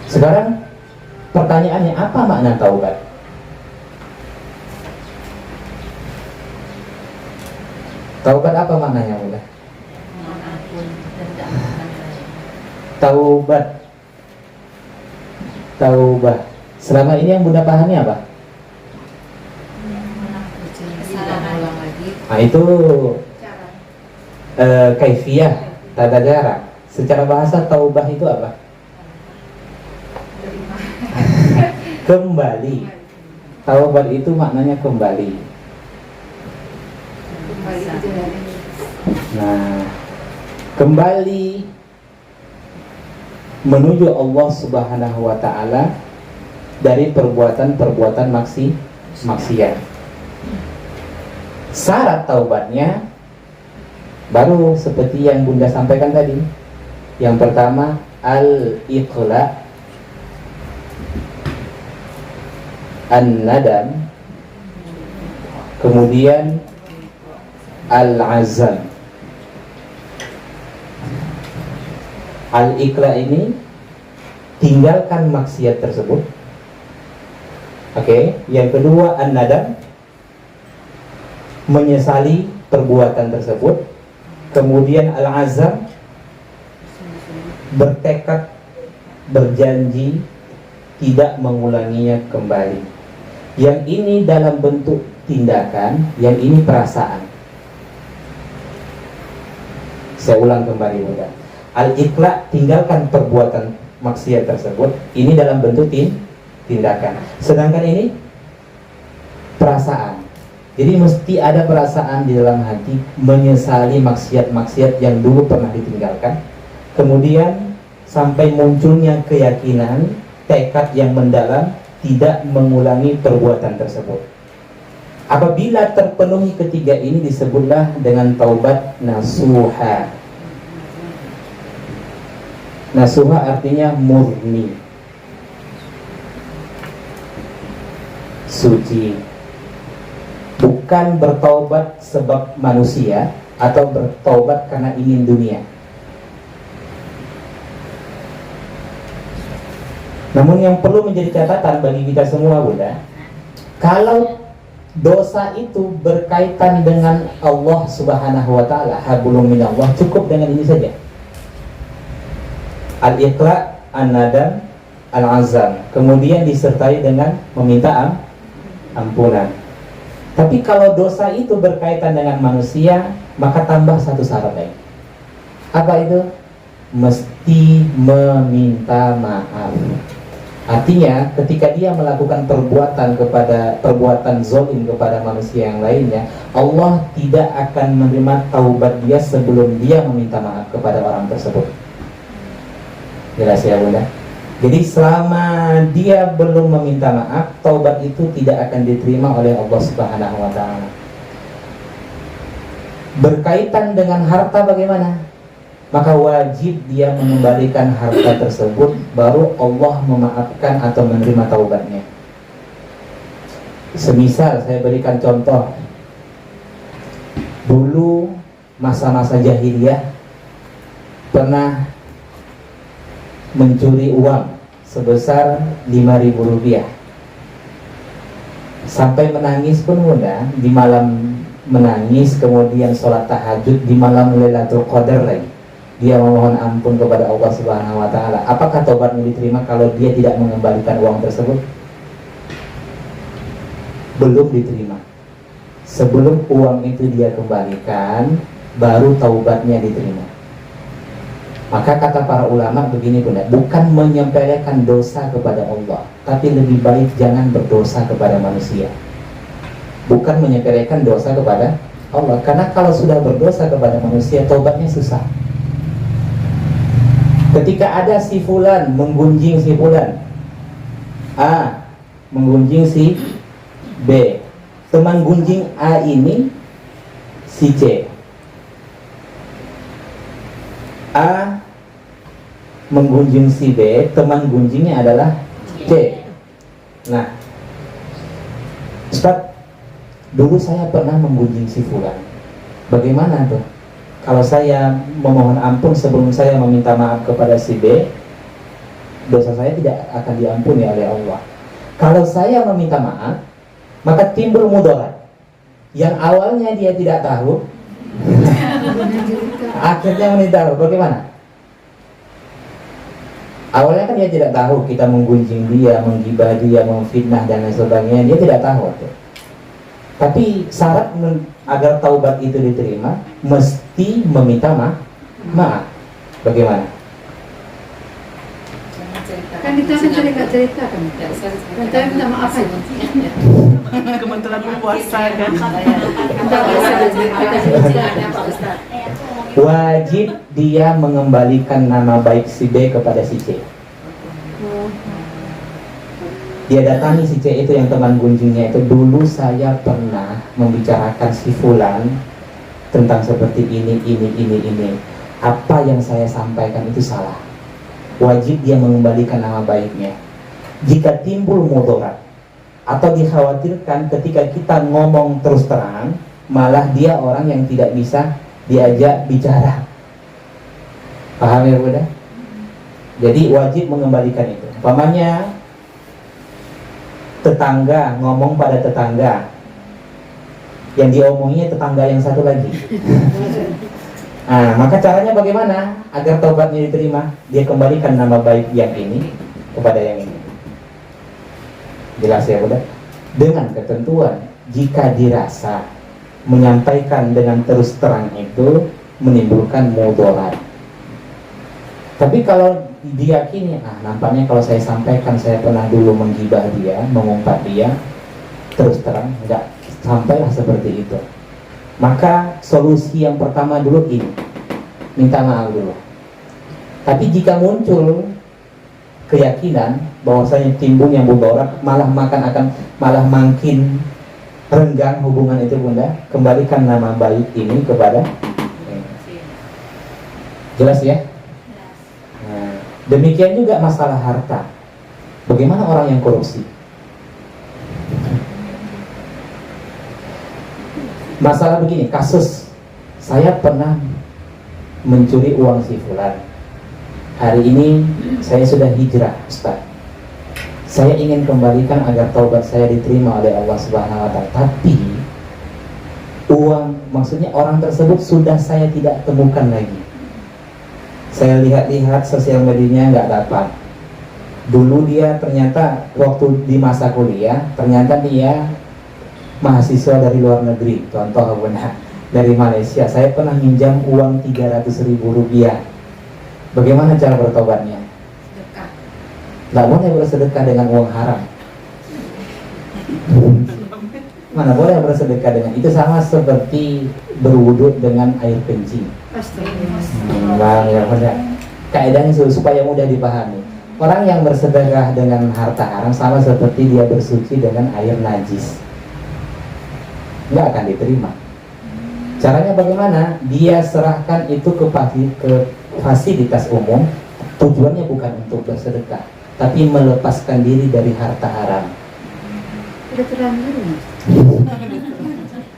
Sekarang pertanyaannya, apa makna taubat? Taubat apa maknanya, Bunda? Taubat. Selama ini yang Bunda pahami apa? Nah, itu kaifiyah, tata cara. Secara bahasa taubah itu apa? Kembali. Taubat itu maknanya kembali. Nah, kembali menuju Allah Subhanahu wa ta'ala dari perbuatan-perbuatan maksiat. Syarat taubatnya baru seperti yang Bunda sampaikan tadi. Yang pertama, al-iqla, an-nadam, kemudian al-azam. Al-iqla ini tinggalkan maksiat tersebut. Oke. Yang kedua, an-nadam, menyesali perbuatan tersebut. Kemudian al-azam, bertekad, berjanji tidak mengulanginya kembali. Yang ini dalam bentuk tindakan, yang ini perasaan. Saya ulang kembali, Bunda. Al-iqla, tinggalkan perbuatan maksiat tersebut. Ini dalam bentuk tindakan. Sedangkan ini perasaan. Jadi mesti ada perasaan di dalam hati menyesali maksiat-maksiat yang dulu pernah ditinggalkan. Kemudian sampai munculnya keyakinan, tekad yang mendalam tidak mengulangi perbuatan tersebut. Apabila terpenuhi ketiga ini, disebutlah dengan taubat nasuha. Nasuha artinya murni, suci. Bukan bertaubat sebab manusia atau bertaubat karena ingin dunia. Namun yang perlu menjadi catatan bagi kita semua, Bunda, kalau dosa itu berkaitan dengan Allah Subhanahu wa ta'ala, hablum minallah, cukup dengan ini saja. Al-iqla, an-nadam, al-azam, kemudian disertai dengan meminta ampunan. Tapi kalau dosa itu berkaitan dengan manusia, maka tambah satu syarat lagi. Apa itu? Mesti meminta maaf. Artinya ketika dia melakukan perbuatan zalim kepada manusia yang lainnya, Allah tidak akan menerima taubat dia sebelum dia meminta maaf kepada orang tersebut. Jelas ya, Bunda? Jadi selama dia belum meminta maaf, taubat itu tidak akan diterima oleh Allah Subhanahu wa ta'ala. Berkaitan dengan harta bagaimana? Maka wajib dia mengembalikan harta tersebut, baru Allah memaafkan atau menerima taubatnya. Semisal saya berikan contoh, dulu masa-masa jahiliyah pernah mencuri uang sebesar 5.000 rupiah. Sampai menangis pun mudah, di malam menangis, kemudian sholat tahajud di malam Lailatul Qadar lagi. Dia memohon ampun kepada Allah Subhanahu wa taala. Apakah taubatnya diterima kalau dia tidak mengembalikan uang tersebut? Belum diterima. Sebelum uang itu dia kembalikan, baru taubatnya diterima. Maka kata para ulama begini Bunda, bukan menyepelekan dosa kepada Allah, tapi lebih baik jangan berdosa kepada manusia. Bukan menyepelekan dosa kepada Allah, karena kalau sudah berdosa kepada manusia, taubatnya susah. Ketika ada si fulan menggunjing si fulan, A menggunjing si B, teman gunjing A ini si C. A menggunjing si B, teman gunjingnya adalah C. Nah, Ustaz, dulu saya pernah menggunjing si fulan. Bagaimana tuh? Kalau saya memohon ampun sebelum saya meminta maaf kepada si B, dosa saya tidak akan diampuni oleh Allah. Kalau saya meminta maaf, maka timbul mudarat. Yang awalnya dia tidak tahu, akhirnya meminta. Bagaimana? Awalnya kan dia tidak tahu, kita menggunjing dia, menggibah dia, memfitnah dan lain sebagainya, dia tidak tahu tuh. Tapi syarat agar taubat itu diterima mesti meminta maaf. Bagaimana? Kan kita kan cerita kan. Dan saya minta maaf aja. Kebetulan berpuasa kan. Wajib dia mengembalikan nama baik si B kepada si C. Dia datangi si C itu yang teman gunjingnya itu, dulu saya pernah membicarakan si fulan tentang seperti ini. Apa yang saya sampaikan itu salah. Wajib dia mengembalikan nama baiknya. Jika timbul mudarat atau dikhawatirkan ketika kita ngomong terus terang, malah dia orang yang tidak bisa diajak bicara. Paham ya Bunda? Jadi wajib mengembalikan itu. Umpamanya tetangga ngomong pada tetangga, yang diomonginya tetangga yang satu lagi. Nah, maka caranya bagaimana agar taubatnya diterima? Dia kembalikan nama baik yang ini kepada yang ini. Jelas ya Bunda? Dengan ketentuan, jika dirasa menyampaikan dengan terus terang itu menimbulkan mudarat. Tapi kalau diyakini, nampaknya kalau saya sampaikan saya pernah dulu menggibah dia, mengumpat dia, terus terang, enggak sampailah seperti itu. Maka solusi yang pertama dulu ini, minta maaf dulu. Tapi jika muncul keyakinan bahwasanya timbul yang mudarat, malah makin renggang hubungan itu Bunda, kembalikan nama baik ini kepada jelas ya. Demikian juga masalah harta. Bagaimana orang yang korupsi? Masalah begini, kasus saya pernah mencuri uang si fulan. Hari ini saya sudah hijrah, Ustaz. Saya ingin kembalikan agar taubat saya diterima oleh Allah Subhanahu wa taala. Tapi uang, maksudnya orang tersebut sudah saya tidak temukan lagi. Saya lihat-lihat sosial medianya nggak dapat. Dulu dia ternyata waktu di masa kuliah, ternyata dia mahasiswa dari luar negeri. Contoh benar dari Malaysia. Saya pernah minjam uang 300.000 rupiah. Bagaimana cara bertobatnya? Nggak boleh bersedekah dengan uang haram. Mana boleh bersedekah dengan itu, sama seperti berwudu dengan air kencing. Kaidahnya supaya mudah dipahami. Orang yang bersedekah dengan harta haram sama seperti dia bersuci dengan air najis, nggak akan diterima. Caranya bagaimana? Dia serahkan itu ke fasilitas umum. Tujuannya bukan untuk bersedekah, tapi melepaskan diri dari harta haram. Udah terlanjur mas.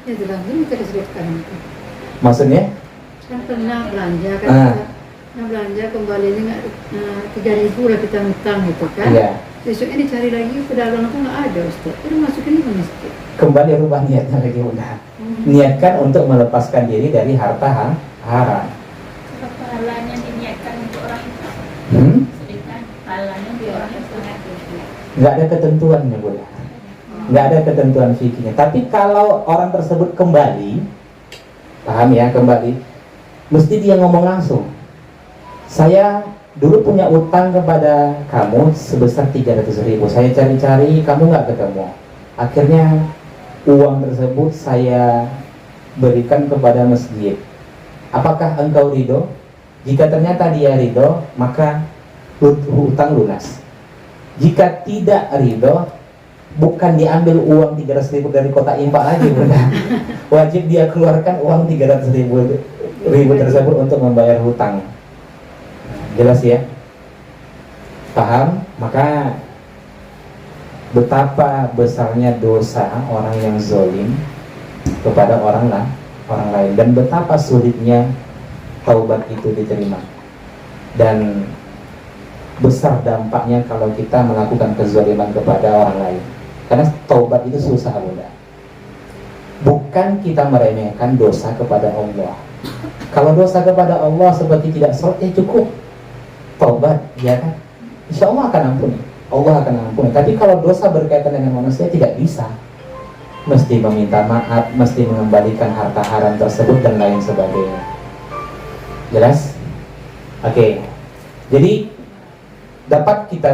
Ya terlanjur kita disebutkan. Maksudnya? Kan pernah belanja kan, belanja kembalinya 3.000 lah kita ngutang gitu kan. Iya. Besoknya dicari lagi, pedagang aku nggak ada Ustaz. Udah masukin ke masjid. Kembali rubah niatnya lagi udah. Niatkan untuk melepaskan diri dari harta haram. Kalau pahalanya diniatkan untuk orang itu, sedangkan pahalanya di orang itu. Nggak ada ketentuannya Bunda. Nggak ada ketentuan fikihnya. Tapi kalau orang tersebut kembali, paham ya, kembali, mesti dia ngomong langsung. Saya dulu punya utang kepada kamu sebesar 300.000. Saya cari-cari, kamu nggak ketemu. Akhirnya uang tersebut saya berikan kepada masjid. Apakah engkau ridho? Jika ternyata dia ridho, maka hutang lunas. Jika tidak ridho, bukan diambil uang 300.000 dari kotak infak lagi Bunda. Wajib dia keluarkan uang 300.000 tersebut untuk membayar hutang. Jelas ya? Paham? Maka betapa besarnya dosa orang yang zalim kepada orang lain, dan betapa sulitnya taubat itu diterima, dan besar dampaknya kalau kita melakukan kezaliman kepada orang lain. Karena taubat itu susah Bunda. Bukan kita meremehkan dosa kepada Allah. Kalau dosa kepada Allah seperti tidak sholat, ya cukup taubat, ya kan? Insya Allah akan ampuni. Allah akan ampuni. Tapi kalau dosa berkaitan dengan manusia, tidak bisa. Mesti meminta maaf, mesti mengembalikan harta haram tersebut dan lain sebagainya. Jelas? Oke. Jadi dapat kita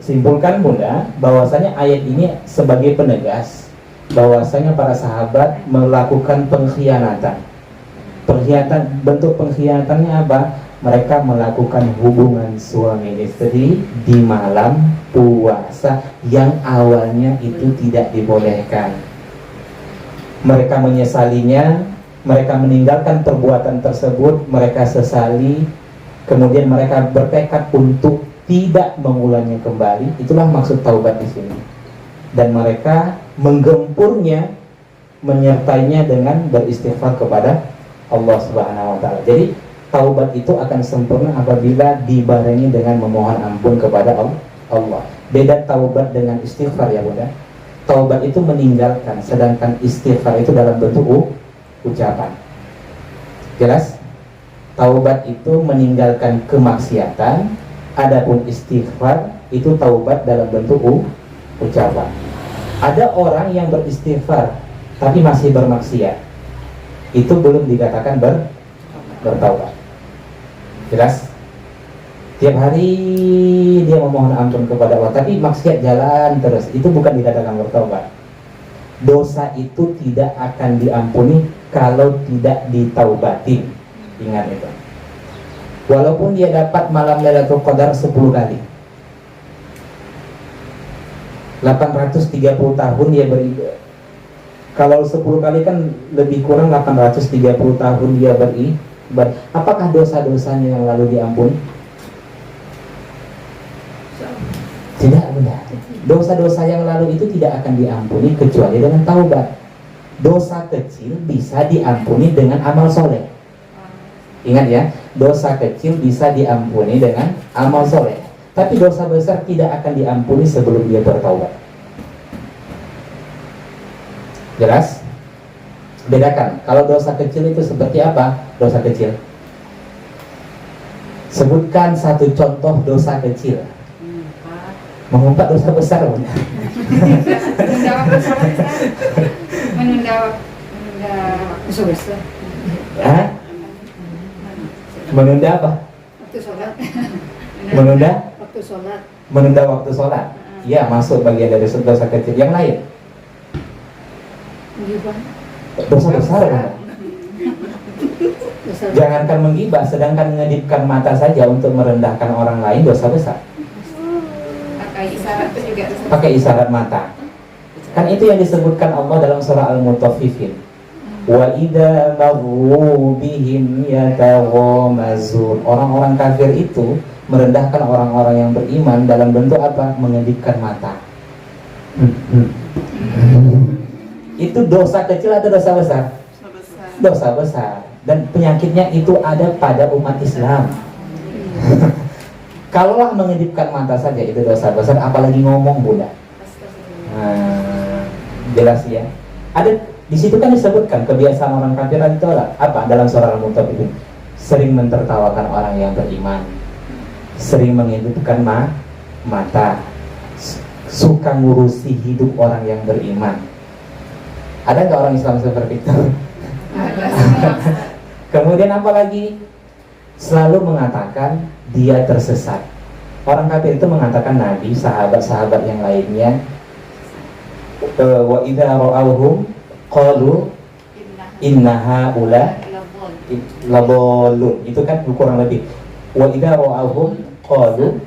simpulkan Bunda, bahwasanya ayat ini sebagai penegas bahwasanya para sahabat melakukan pengkhianatan. Bentuk pengkhianatannya apa? Mereka melakukan hubungan suami istri di malam puasa yang awalnya itu tidak dibolehkan. Mereka menyesalinya, mereka meninggalkan perbuatan tersebut, mereka sesali, kemudian mereka bertekad untuk tidak mengulangnya kembali. Itulah maksud taubat di sini. Dan mereka menggempurnya, menyertainya dengan beristighfar kepada Allah Subhanahu wa taala. Jadi taubat itu akan sempurna apabila dibarengi dengan memohon ampun kepada Allah. Beda taubat dengan istighfar ya Bunda. Taubat itu meninggalkan, sedangkan istighfar itu dalam bentuk ucapan. Jelas? Taubat itu meninggalkan kemaksiatan, adapun istighfar itu taubat dalam bentuk ucapan. Ada orang yang beristighfar tapi masih bermaksiat, itu belum dikatakan bertaubat. Jelas? Tiap hari dia memohon ampun kepada Allah, tapi maksiat jalan terus, itu bukan dikatakan bertaubat. Dosa itu tidak akan diampuni kalau tidak ditaubatin. Ingat itu. Walaupun dia dapat malam Lailatul Qadar 10 kali, 830 tahun dia beribadah. Kalau 10 kali kan lebih kurang 830 tahun dia beribadah. Apakah dosa-dosanya yang lalu diampuni? Tidak benar. Dosa-dosa yang lalu itu tidak akan diampuni kecuali dengan taubat. Dosa kecil bisa diampuni dengan amal soleh. Ingat ya, dosa kecil bisa diampuni dengan amal soleh. Tapi dosa besar tidak akan diampuni sebelum dia bertaubat. Jelas? Bedakan, kalau dosa kecil itu seperti apa? Dosa kecil. Sebutkan satu contoh dosa kecil. Mengumpat dosa besar. Menunda waktu besar. Hah? Menunda apa? Waktu sholat. Menunda? Waktu sholat. Menunda waktu sholat. Ya, masuk bagian dari dosa kecil. Yang lain? Menggibah. Dosa besar kan? Dosa Jangankan menggibah, sedangkan mengedipkan mata saja untuk merendahkan orang lain dosa besar. pakai isyarat itu juga dosa. Pakai isyarat mata. Kan itu yang disebutkan Allah dalam surah Al-Mutaffifin. Wa idza marru bihim yataghamazun. Orang-orang kafir itu merendahkan orang-orang yang beriman dalam bentuk apa? Mengedipkan mata. Itu dosa kecil atau dosa besar? Dosa besar. Dan penyakitnya itu ada pada umat Islam. Kalaulah mengedipkan mata saja itu dosa besar, apalagi ngomong, Bunda. Nah, jelas ya. Ada di situ kan disebutkan kebiasaan orang kafir itu apa dalam surah Al-Mutaffifin? Sering mentertawakan orang yang beriman, sering mengedipkan mata, suka ngurusi hidup orang yang beriman. Ada nggak orang Islam seperti itu? Kemudian apa lagi? Selalu mengatakan dia tersesat. Orang kafir itu mengatakan Nabi, sahabat-sahabat yang lainnya, wa idza ra'awhum qalu inna haula labolun. Itu kan kurang lebih. Wa idza ra'awhum qalu,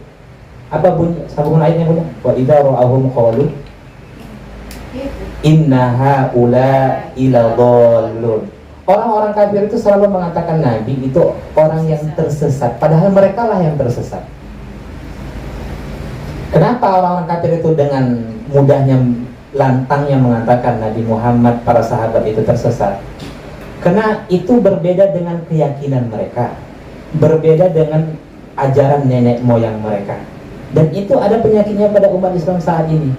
apa bunyi sambungan ayatnya, Bunda? Wa idza ra'awhum qalu inna haula ilabolun. Orang-orang kafir itu selalu mengatakan Nabi itu orang yang tersesat, padahal mereka lah yang tersesat. Kenapa orang-orang kafir itu dengan mudahnya, lantangnya mengatakan Nabi Muhammad, para sahabat itu tersesat? Karena itu berbeda dengan keyakinan mereka, berbeda dengan ajaran nenek moyang mereka. Dan itu ada penyakitnya pada umat Islam saat ini.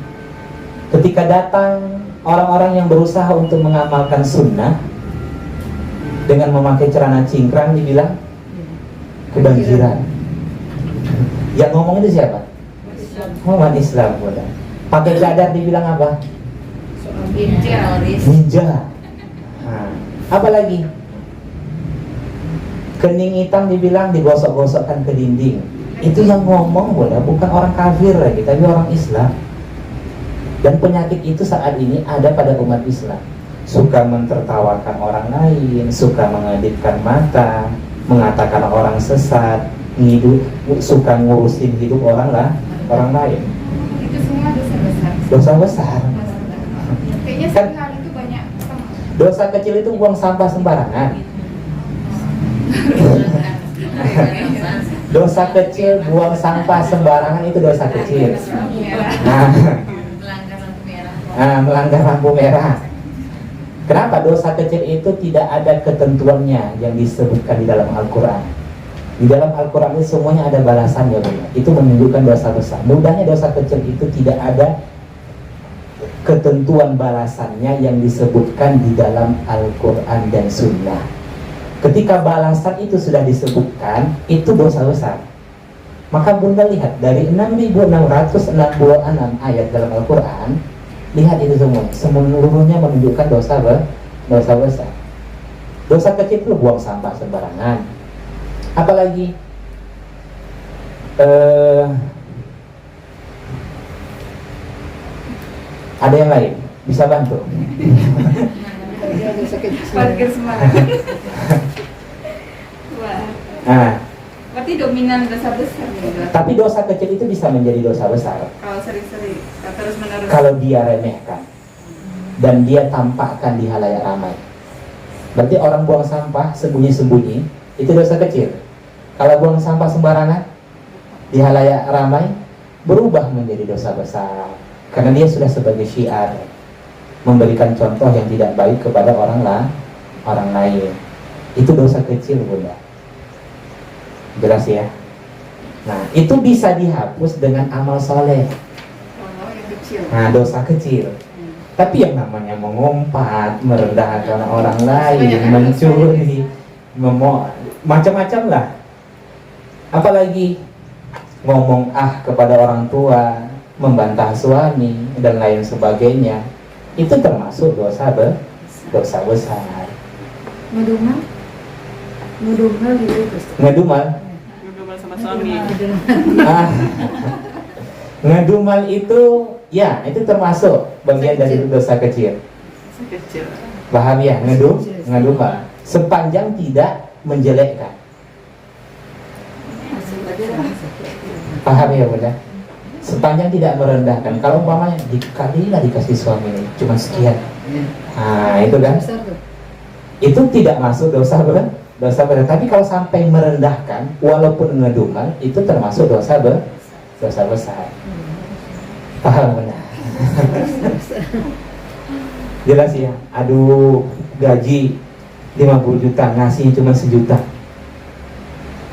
Ketika datang orang-orang yang berusaha untuk mengamalkan sunnah dengan memakai celana cingkrang, dibilang kebanjiran. Yang ngomong itu siapa? Umat Islam. Pakai cadar dibilang apa? Ninja. Nah, apa lagi? Kening hitam dibilang digosok-gosokkan ke dinding. Itu yang ngomong, bukan orang kafir lagi, tapi orang Islam. Dan penyakit itu saat ini ada pada umat Islam. Suka mentertawakan orang lain, suka mengedipkan mata, mengatakan orang sesat, suka ngurusin hidup orang lain. Itu semua dosa besar. Dosa besar. Kayaknya Kan, sekali itu banyak teman. dosa kecil itu buang sampah sembarangan. Dosa kecil buang sampah sembarangan itu dosa kecil. Melanggar lampu merah. Kenapa dosa kecil itu tidak ada ketentuannya yang disebutkan di dalam Al-Quran? Di dalam Al-Quran itu semuanya ada balasannya, Bunda. Itu menunjukkan dosa besar. Mudahnya dosa kecil itu tidak ada ketentuan balasannya yang disebutkan di dalam Al-Quran dan Sunnah. Ketika balasan itu sudah disebutkan, itu dosa besar. Maka Bunda lihat dari 6.666 ayat dalam Al-Quran, lihat itu semua, seluruhnya menunjukkan dosa besar. Dosa kecil itu buang sampah sembarangan. Apalagi ada yang lain bisa bantu? Parkir semangat. Wah. Nah, Berarti dominan dosa besar gitu. tapi dosa kecil itu bisa menjadi dosa besar Kalau sering-sering, terus menerus. kalau dia remehkan dan dia tampakkan di halayak ramai. Berarti orang buang sampah sembunyi-sembunyi itu dosa kecil. Kalau buang sampah sembarangan di halayak ramai berubah menjadi dosa besar, karena dia sudah sebagai syiar memberikan contoh yang tidak baik kepada orang lain. Itu dosa kecil, Bunda. Jelas ya? Nah, itu bisa dihapus dengan amal soleh. Oh, yang kecil. Nah, dosa kecil. Tapi yang namanya mengumpat, merendahkan orang lain, mencuri, macam-macam lah. Apalagi ngomong kepada orang tua, membantah suami dan lain sebagainya, itu termasuk dosa besar. Ngedumel gitu. Ngedumal. Ngedumel sama suami. Ngedumal itu ya, itu termasuk bagian dari dosa kecil. Kecil. Paham ya? Ngedumal sepanjang tidak menjelekkan. Paham ya, Bunda? Sepanjang tidak merendahkan. Kalau umpamanya dikalilah dikasih suami ini cuma sekian, nah itu kan, itu tidak masuk dosa berat. Tapi kalau sampai merendahkan walaupun ngedumal, itu termasuk dosa besar. Paham, Bunda? Jelas ya? Aduh, gaji 50 juta, ngasih cuma 1 juta.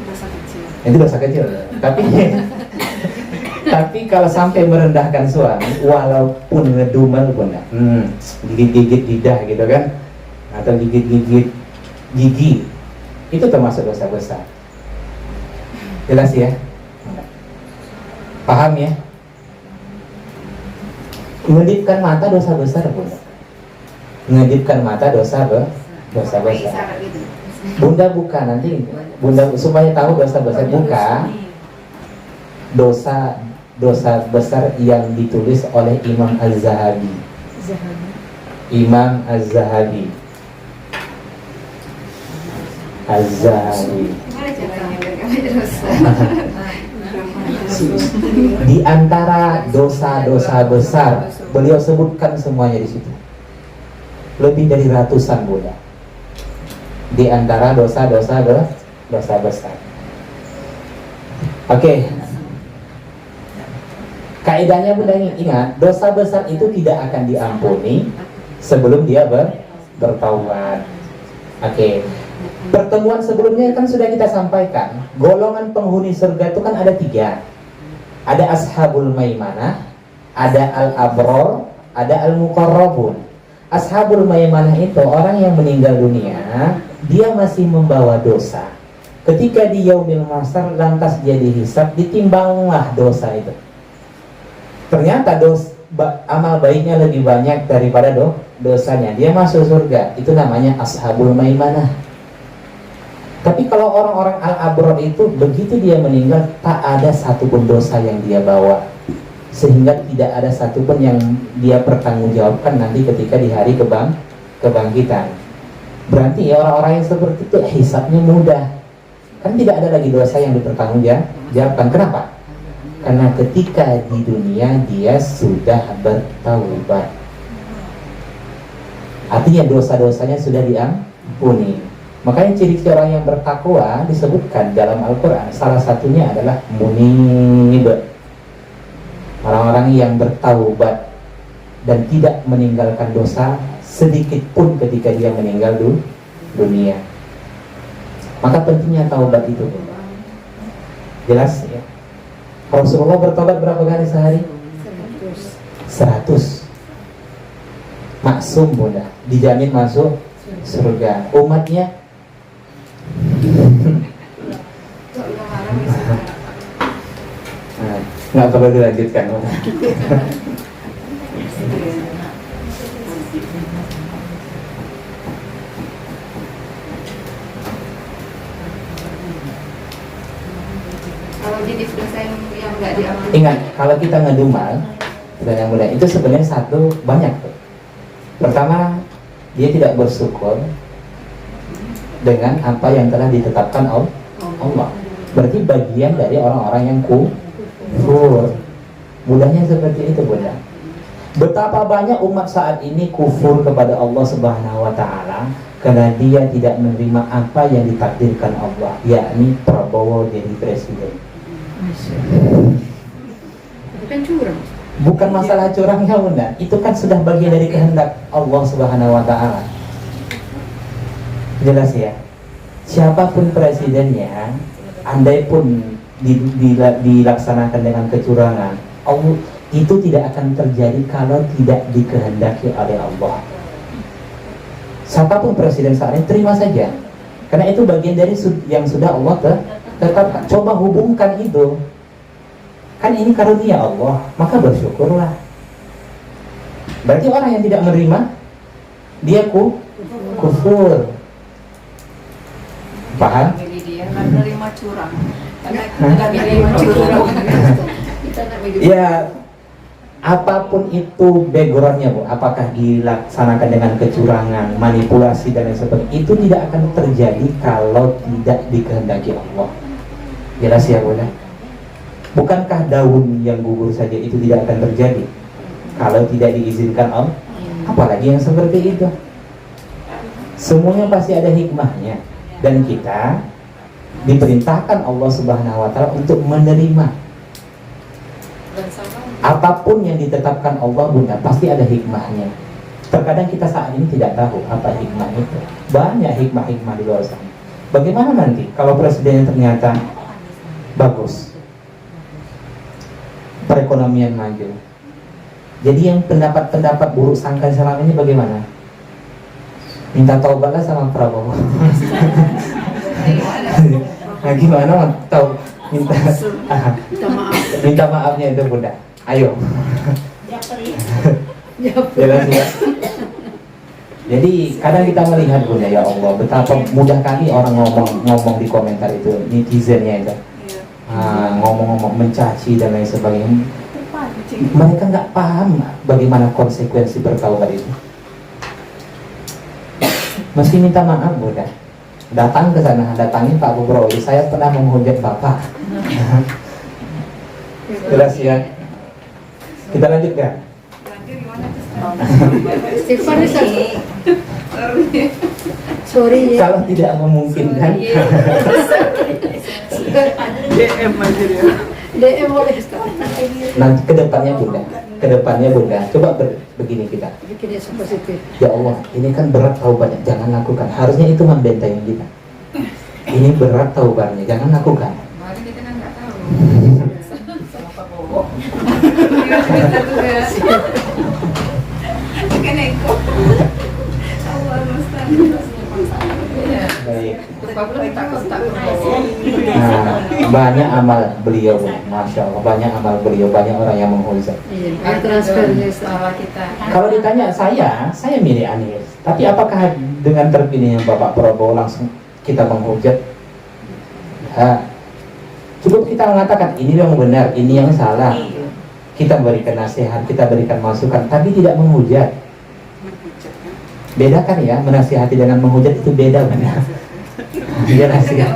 Dosa kecil. Itu dosa kecil. Tapi kalau sampai merendahkan suami, walaupun ngedumel pun, gigit-gigit lidah gitu kan, atau gigit-gigit gigi, itu termasuk dosa besar. Jelas ya? Paham ya? Ngedipkan mata dosa besar pun. Ngedipkan mata dosa besar. Bunda buka nanti, Bunda supaya tahu dosa besar, buka dosa besar yang ditulis oleh Imam Az-Zahabi. Imam Az-Zahabi. Di antara dosa-dosa besar, beliau sebutkan semuanya di situ. Lebih dari ratusan, Bunda. Di antara dosa-dosa besar. Oke. Kaidahnya Bunda ingat, dosa besar itu tidak akan diampuni sebelum dia bertaubat. Oke. Pertemuan sebelumnya kan sudah kita sampaikan, golongan penghuni surga itu kan ada 3. Ada ashabul maimanah, ada al-abror, ada al-muqarrabun. Ashabul maimanah itu orang yang meninggal dunia, dia masih membawa dosa. Ketika di yaumil mahsyar lantas dia dihisab, ditimbanglah dosa itu. Ternyata amal baiknya lebih banyak daripada dosanya. Dia masuk surga. Itu namanya ashabul maimanah. Tapi kalau orang-orang al-abror itu, begitu dia meninggal, tak ada satupun dosa yang dia bawa, sehingga tidak ada satupun yang dia pertanggungjawabkan nanti ketika di hari kebangkitan. Berarti ya orang-orang yang seperti itu hisabnya mudah. Kan tidak ada lagi dosa yang dipertanggungjawabkan. Kenapa? Karena ketika di dunia dia sudah bertaubat. Artinya dosa-dosanya sudah diampuni. Makanya ciri-ciri orang yang bertakwa disebutkan dalam Al-Quran. Salah satunya adalah munib. Orang-orang yang bertaubat dan tidak meninggalkan dosa sedikit pun ketika dia meninggal dunia. Maka pentingnya taubat itu. Jelas ya? Rasulullah bertobat berapa kali sehari? 100. Maksum, Bunda, dijamin masuk surga. Umatnya nggak perlu dilanjutkan. Kalau jenis dosa yang nggak diampuni. Ingat, kalau kita ngedumal dan yang mudah itu sebenarnya satu banyak. Pertama, dia tidak bersyukur dengan apa yang telah ditetapkan Allah. Berarti bagian dari orang-orang yang kufur. Mudahnya seperti itu, Bunda. Betapa banyak umat saat ini kufur kepada Allah Subhanahu wa taala karena dia tidak menerima apa yang ditakdirkan Allah, yakni Prabowo jadi presiden. Bukan curang. Bukan masalah curangnya, Bunda. Itu kan sudah bagian dari kehendak Allah Subhanahu wa taala. Jelas ya. Siapapun presidennya, andai pun dilaksanakan dengan kecurangan, Allah itu tidak akan terjadi kalau tidak dikehendaki oleh Allah. Siapapun presiden saat ini terima saja, karena itu bagian dari yang sudah Allah tetapkan. Coba hubungkan itu. Kan ini karunia Allah, maka bersyukurlah. Berarti orang yang tidak menerima, dia kufur. Paham? Dia nggak menerima curang. Karena Nggak menerima curang. Kita nggak begitu. Ya, apapun itu backgroundnya, Bu, apakah dilaksanakan dengan kecurangan, manipulasi dan lain sebagainya, itu tidak akan terjadi kalau tidak dikehendaki Allah. Jelas ya, Bu? Bukankah daun yang gugur saja itu tidak akan terjadi kalau tidak diizinkan Allah? Apalagi yang seperti itu. Semuanya pasti ada hikmahnya, dan kita diperintahkan Allah Subhanahu wa taala untuk menerima apapun yang ditetapkan Allah, Bunda, pasti ada hikmahnya. Terkadang kita saat ini tidak tahu apa hikmah itu. Banyak hikmah-hikmah di luar sana. Bagaimana nanti kalau presidennya ternyata bagus, perekonomian maju. Jadi yang pendapat-pendapat buruk sangka selama ini bagaimana? Minta taubatlah sama Prabowo. Nah, gimana tahu minta maafnya itu Bunda. Ayo. Jelas ya. Jadi kadang kita melihat Bunda, ya Allah, betapa mudah kali orang ngomong di komentar itu, netizennya itu. Ngomong-ngomong mencaci dan lain sebagainya. Mereka nggak paham bagaimana konsekuensi bertaubat itu. Mesti minta maaf Bunda. Datang ke sana, datangin Pak Bubrowi, saya pernah menghujat Bapak. Jelas ya. Kita lanjutkan. Sorry ya. Kalau tidak memungkinkan, DM boleh Ustaz. nanti kedepannya Bunda, coba begini kita. Bikin dia positif. Ya Allah, ini kan berat taubatnya, jangan lakukan. Harusnya itu membentengi kita. Ini berat taubatnya, jangan lakukan. Kemarin kita kan nggak tahu. Sama Pak Bowo. Kita tugas. Kan ikut. Allah Ustaz. Iya. Baik. Pak Bowo takut. Nah, banyak amal beliau, Masya Allah, banyak amal beliau, banyak orang yang menghujat. Iya, transfernya sama kita. Kalau ditanya saya milih Anies. Tapi apakah dengan terpilihnya Bapak Prabowo langsung kita menghujat? Cukup kita mengatakan ini yang benar, ini yang salah. Kita berikan nasihat, kita berikan masukan, tapi tidak menghujat. Bedakan ya, menasihati dengan menghujat itu beda benar. Jelas ya.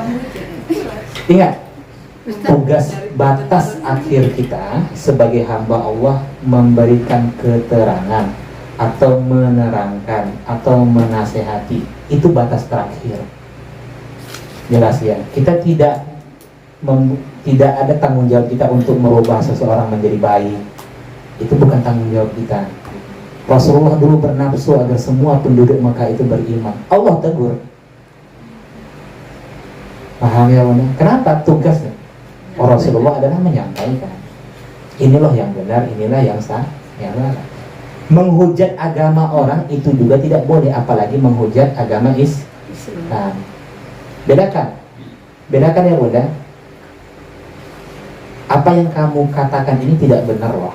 Ingat, tugas batas akhir kita sebagai hamba Allah memberikan keterangan atau menerangkan atau menasehati. Itu batas terakhir. Jelas ya. Kita tidak ada tanggung jawab kita untuk merubah seseorang menjadi baik. Itu bukan tanggung jawab kita. Rasulullah dulu bernafsu agar semua penduduk Mekah itu beriman. Allah tegur. Paham ya Bunda? Kenapa? Tugasnya Rasulullah adalah menyampaikan inilah yang benar, inilah yang sah, yang salah. Menghujat agama orang itu juga tidak boleh, apalagi menghujat agama Islam. Bedakan ya Bunda. Apa yang kamu katakan ini tidak benar loh.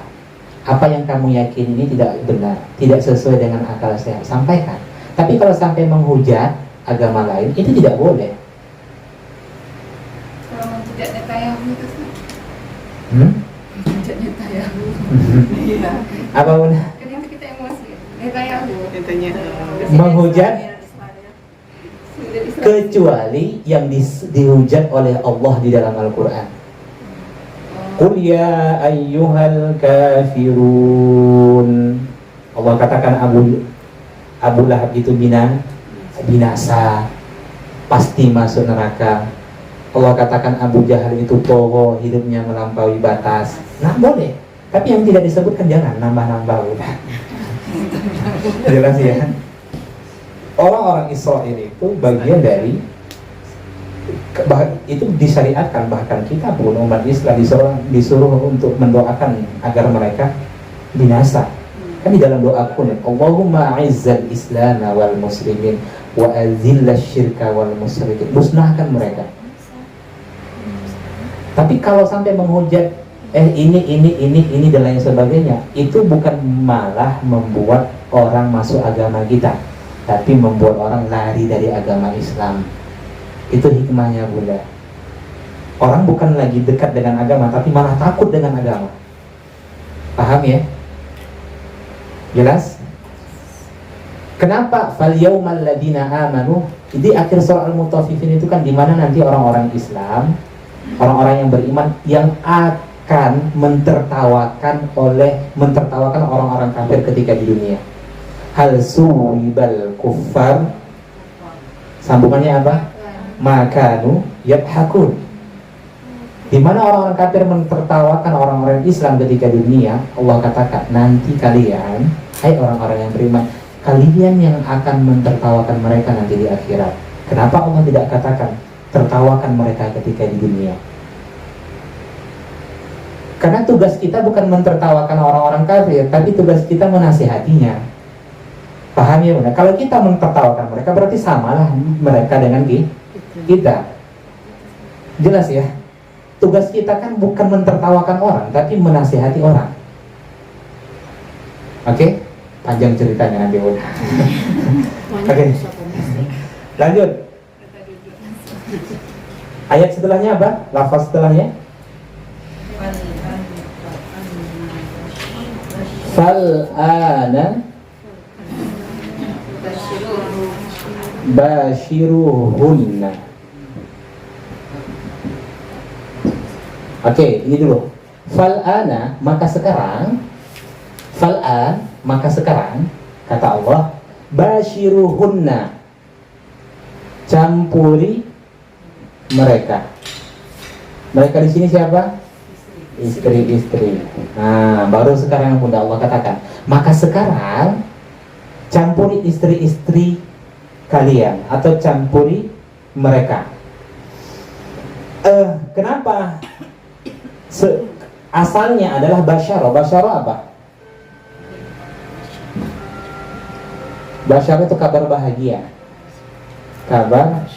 Apa yang kamu yakin ini tidak benar, tidak sesuai dengan akal sehat, sampaikan. Tapi kalau sampai menghujat agama lain itu tidak boleh. Kalau menghujat Netanyahu itu sih. Menghujat Netanyahu. Iya. Apa Bunda? Kan itu kita emosi. Netanyahu. Menghujat kecuali yang dihujat oleh Allah di dalam Al-Quran. Qul ya ayyuhal kafirun. Allah katakan Abu Lahab itu binasa, pasti masuk neraka. Allah katakan Abu Jahal itu togo, hidupnya melampaui batas. Nah boleh, tapi yang tidak disebutkan jangan nambah-nambah udah. Jelas ya. Orang-orang Israel itu bagian dari itu disyariatkan, bahkan kita pun umat Islam disuruh untuk mendoakan agar mereka binasa. Kan di dalam doa kunut, Allahumma a'izzal Islam wal muslimin wa azillas syirka wal musyrikin. Musnahkan mereka. Tapi kalau sampai menghujat ini dan lain sebagainya, itu bukan malah membuat orang masuk agama kita, tapi membuat orang lari dari agama Islam. Itu hikmahnya Bunda. Orang bukan lagi dekat dengan agama, tapi malah takut dengan agama. Paham ya? Jelas? Kenapa? Fal yaumal ladina amanu. Di akhir surah Al-Mutaffifin itu kan dimana nanti orang-orang Islam, orang-orang yang beriman yang akan mentertawakan orang-orang kafir ketika di dunia. Hal suwibal kuffar. Sambungannya apa? Makanu yadhakun. Di mana orang-orang kafir mentertawakan orang-orang Islam ketika di dunia, Allah katakan nanti kalian, hai orang-orang yang beriman, kalian yang akan mentertawakan mereka nanti di akhirat. Kenapa Allah tidak katakan tertawakan mereka ketika di dunia? Karena tugas kita bukan mentertawakan orang-orang kafir, tapi tugas kita menasihatinya. Paham ya Bunda? Kalau kita mentertawakan mereka, berarti samalah mereka dengan kita. Jelas ya? Tugas kita kan bukan mentertawakan orang, tapi menasihati orang. Oke? Panjang ceritanya nanti Bunda. Oke. Lanjut. Ayat setelahnya apa? Lafaz setelahnya? Fal'ana bashiruhunna. Oke, ini dulu. Fal'ana, maka sekarang. Fal'an, maka sekarang, kata Allah, bashiruhunna, campuri mereka. Mereka di sini siapa? Istri-istri. Nah, baru sekarang Bunda Allah katakan, maka sekarang campuri istri-istri kalian atau campuri mereka. Kenapa? Asalnya adalah basyara. Basyara apa? Basyara itu kabar bahagia. Kabar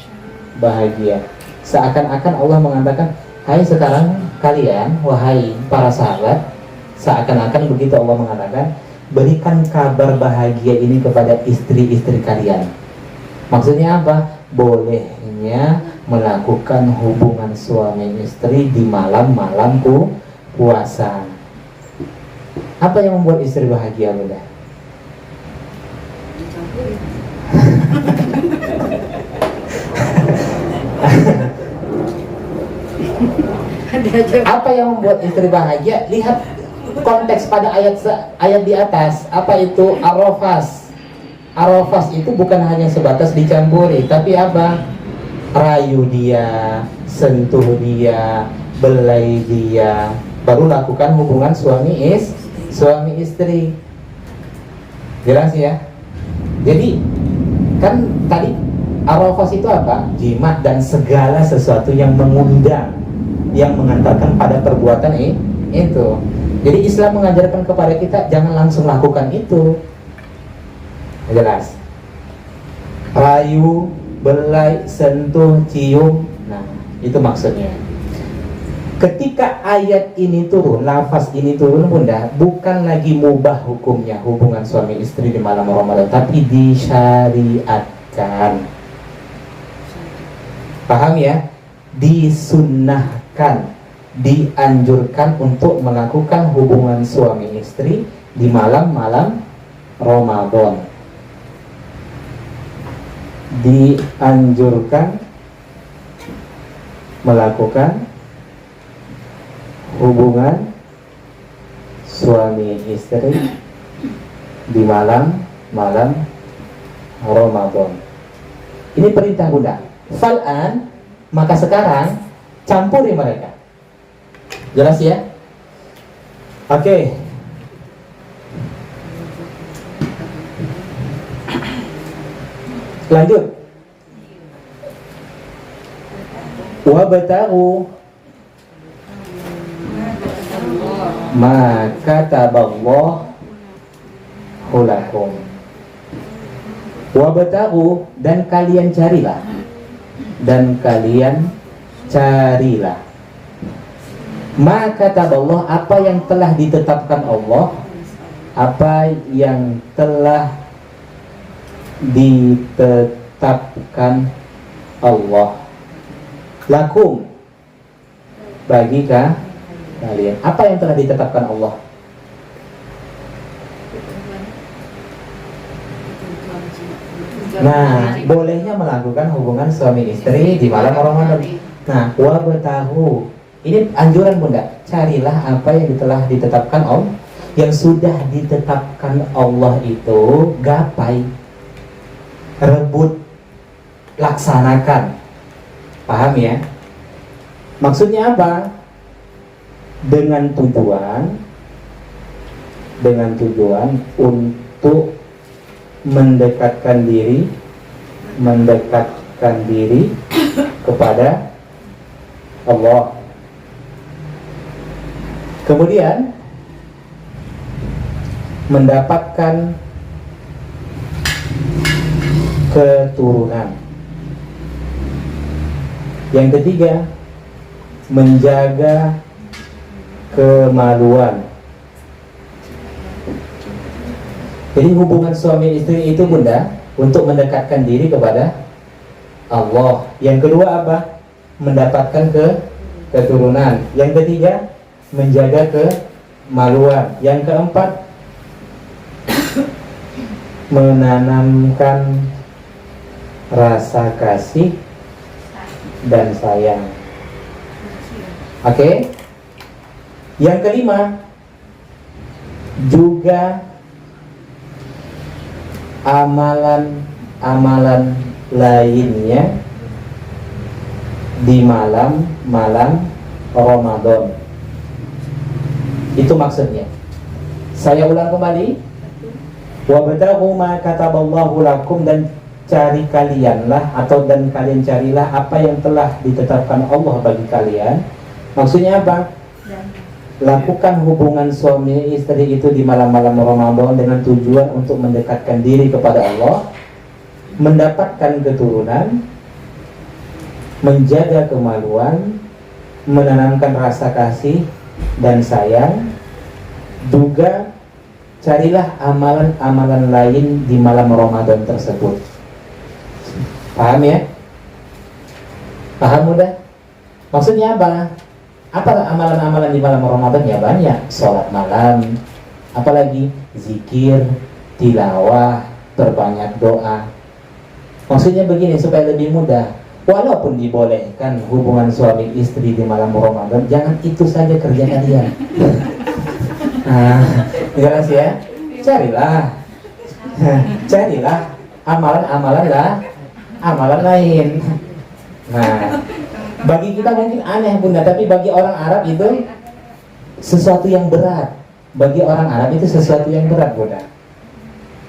bahagia. Seakan-akan Allah mengatakan, hai sekarang kalian, wahai para sahabat, seakan-akan begitu Allah mengatakan, berikan kabar bahagia ini kepada istri-istri kalian. Maksudnya apa? Bolehnya melakukan hubungan suami istri di malam-malam puasa. Apa yang membuat istri bahagia, Bunda? Apa yang membuat istri bahagia? Lihat konteks pada ayat di atas. Apa itu arafas? Arafas itu bukan hanya sebatas dicampuri, tapi apa? Rayu dia, sentuh dia, belai dia, baru lakukan hubungan suami istri. Jelas ya? Jadi kan tadi arafas itu apa? Jimat dan segala sesuatu yang mengundang, yang mengantarkan pada perbuatan itu. Jadi Islam mengajarkan kepada kita jangan langsung lakukan itu. Jelas. Rayu, belai, sentuh, cium. Nah, itu maksudnya. Ketika ayat ini turun, lafaz ini turun Bunda, bukan lagi mubah hukumnya hubungan suami istri di malam Ramadan, tapi disyariatkan. Paham ya? Disunnahkan, dianjurkan untuk melakukan hubungan suami istri di malam-malam Ramadan. Dianjurkan melakukan hubungan suami istri di malam-malam Ramadan. Ini perintah Bunda. Fal'an, maka sekarang campuri mereka. Jelas ya? Oke. Lanjut. Wabtaghu ma kataballahu lakum. Wabtaghu, dan kalian carilah. Dan kalian carilah. Ma kataballah, apa yang telah ditetapkan Allah, apa yang telah ditetapkan Allah lakum, bagi kalian. Apa yang telah ditetapkan Allah? Nah, bolehnya melakukan hubungan suami istri di malam Ramadan. Nah, wabtahu, ini anjuran Bunda, carilah apa yang telah ditetapkan Allah. Yang sudah ditetapkan Allah itu gapai, rebut, laksanakan. Paham ya? Maksudnya apa? Dengan tujuan untuk mendekatkan diri kepada Allah. Kemudian mendapatkan keturunan. Yang ketiga, menjaga kemaluan. Jadi hubungan suami istri itu Bunda untuk mendekatkan diri kepada Allah. Yang kedua apa? Mendapatkan keturunan. Yang ketiga, menjaga kemaluan. Yang keempat, menanamkan rasa kasih dan sayang. Oke? Yang kelima, juga amalan-amalan lainnya di malam-malam Ramadan. Itu maksudnya. Saya ulang kembali. Wabtaghu ma kataballahu lakum, dan cari kalianlah dan kalian carilah apa yang telah ditetapkan Allah bagi kalian. Maksudnya apa? Lakukan hubungan suami istri itu di malam-malam Ramadan dengan tujuan untuk mendekatkan diri kepada Allah, mendapatkan keturunan, menjaga kemaluan, menanamkan rasa kasih dan sayang. Juga carilah amalan-amalan lain di malam Ramadan tersebut. Paham ya? Paham udah? Maksudnya apa? Apa amalan-amalan di malam Ramadan? Ya banyak. Sholat malam, apalagi zikir, tilawah, perbanyak doa. Maksudnya begini, supaya lebih mudah. Walaupun dibolehkan hubungan suami istri di malam Ramadan, jangan itu saja kerja kalian. Nah, jelas ya? Carilah amalan lain. Nah, bagi kita mungkin aneh Bunda, tapi bagi orang Arab itu sesuatu yang berat. Bagi orang Arab itu sesuatu yang berat Bunda.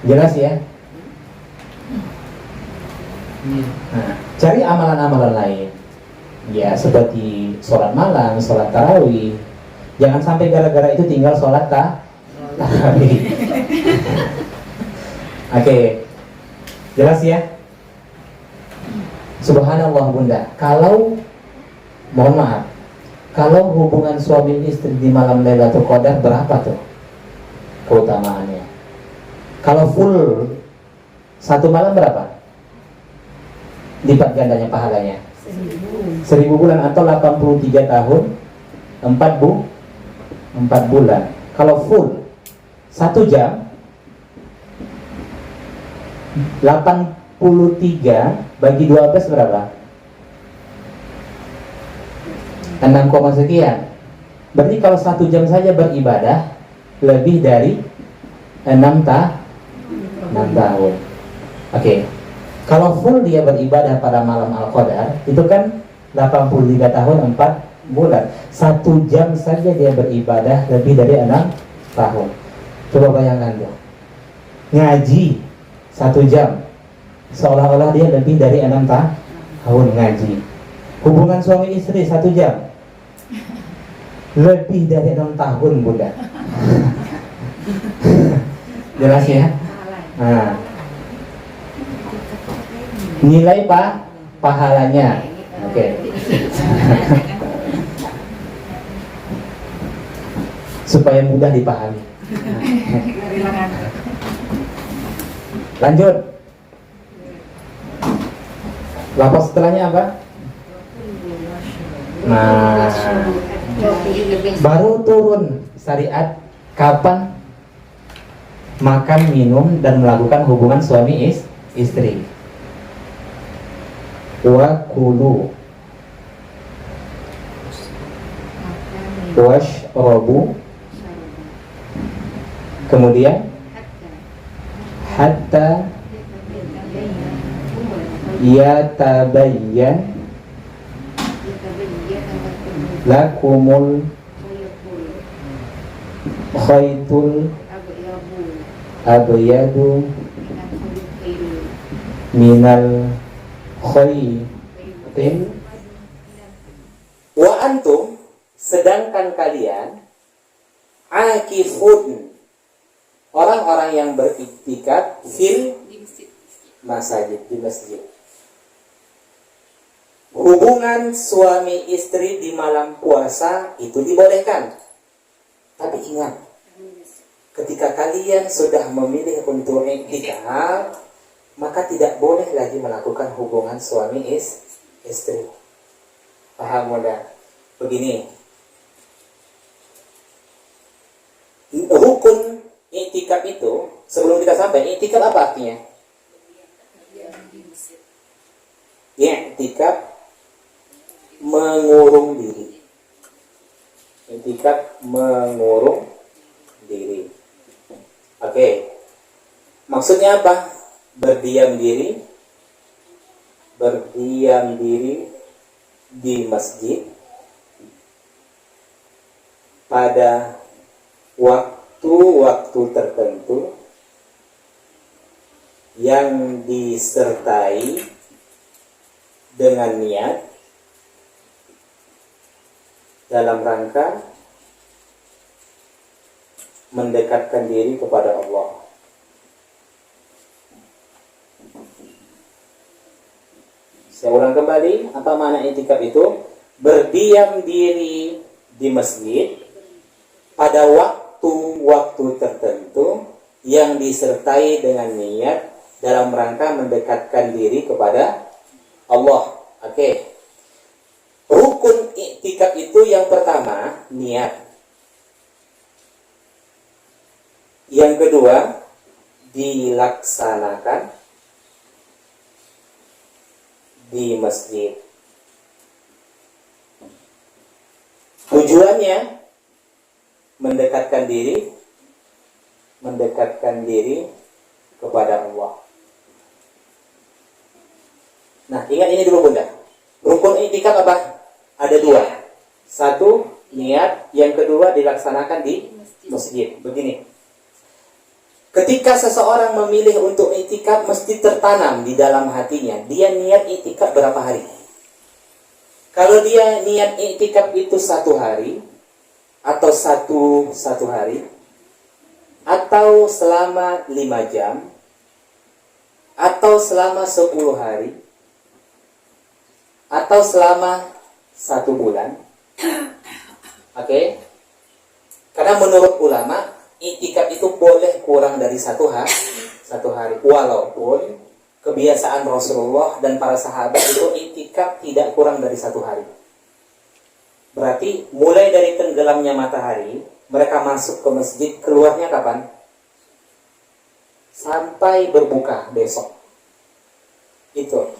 Jelas ya? Nah, cari amalan-amalan lain. Ya, seperti sholat malam, sholat tarawih. Jangan sampai gara-gara itu tinggal sholat tarawih. Oke. Jelas ya? Subhanallah Bunda, mohon maaf, kalau hubungan suami istri di malam Lailatul Qadar berapa tuh keutamaannya? Kalau full satu malam berapa? Lipat gandanya pahalanya 1000 bulan atau 83 tahun 4 bulan. Kalau full 1 jam 83 bagi 12 berapa? 6, sekian. Berarti kalau 1 jam saja beribadah lebih dari 6 tahun. Oke. Kalau full dia beribadah pada malam Al-Qadar, itu kan 83 tahun 4 bulan. 1 jam saja dia beribadah lebih dari 6 tahun. Coba bayangkan tuh. Ngaji 1 jam, seolah-olah dia lebih dari 6 tahun ngaji. Hubungan suami istri 1 jam, lebih dari 6 tahun Bunda. Jelas ya? Nah, nilai pahalanya. Oke. Supaya mudah dipahami. Lanjut. Lapas setelahnya apa? Nah, baru turun syariat kapan makan, minum, dan melakukan hubungan suami istri. Wa kulu washrabu, kemudian hatta yatabayyan lakumul khaytul abyadu minal khaytin wa antum, sedangkan kalian akifun, orang-orang yang beriktikaf fil Di masjid. masajid, di masjid. Hubungan suami istri di malam puasa itu dibolehkan. Tapi ingat, ketika kalian sudah memilih untuk iktikaf, maka tidak boleh lagi melakukan hubungan suami istri. Paham mudah? Begini, rukun iktikaf itu, sebelum kita sampai, iktikaf apa artinya? Iktikaf mengurung diri. Iktikaf mengurung diri. Oke. Maksudnya apa? Berdiam diri. Berdiam diri di masjid pada waktu-waktu tertentu yang disertai dengan niat dalam rangka mendekatkan diri kepada Allah. Saya ulang kembali, apa makna iktikaf itu? Berdiam diri di masjid pada waktu-waktu tertentu yang disertai dengan niat dalam rangka mendekatkan diri kepada Allah. Oke. Rukun iktikaf itu yang pertama, niat. Yang kedua, dilaksanakan di masjid. Tujuannya mendekatkan diri kepada Allah. Nah, ingat ini dulu Bunda. Rukun iktikaf apa? Ada dua. Satu, niat. Yang kedua, dilaksanakan di masjid. Begini. Ketika seseorang memilih untuk iktikaf, mesti tertanam di dalam hatinya. Dia niat iktikaf berapa hari? Kalau dia niat iktikaf itu 1 hari, atau satu hari, atau selama 5 jam, atau selama 10 hari, atau selama 1 bulan. Oke? Karena menurut ulama, iktikaf itu boleh kurang dari 1 hari. Walaupun kebiasaan Rasulullah dan para sahabat itu iktikaf tidak kurang dari 1 hari. Berarti mulai dari tenggelamnya matahari, mereka masuk ke masjid, keluarnya kapan? Sampai berbuka besok. Itu.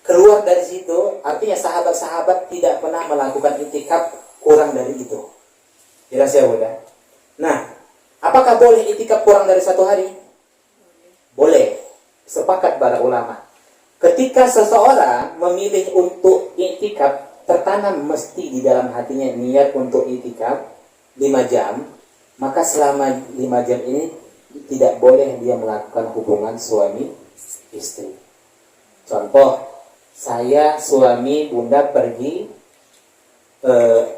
Keluar dari situ, artinya sahabat-sahabat tidak pernah melakukan iktikaf kurang dari itu. Jelas ya Bunda? Nah, apakah boleh iktikaf kurang dari 1 hari? Boleh. Sepakat para ulama. Ketika seseorang memilih untuk iktikaf, tertanam mesti di dalam hatinya niat untuk iktikaf 5 jam, maka selama 5 jam ini tidak boleh dia melakukan hubungan suami istri. Contoh, saya suami Bunda pergi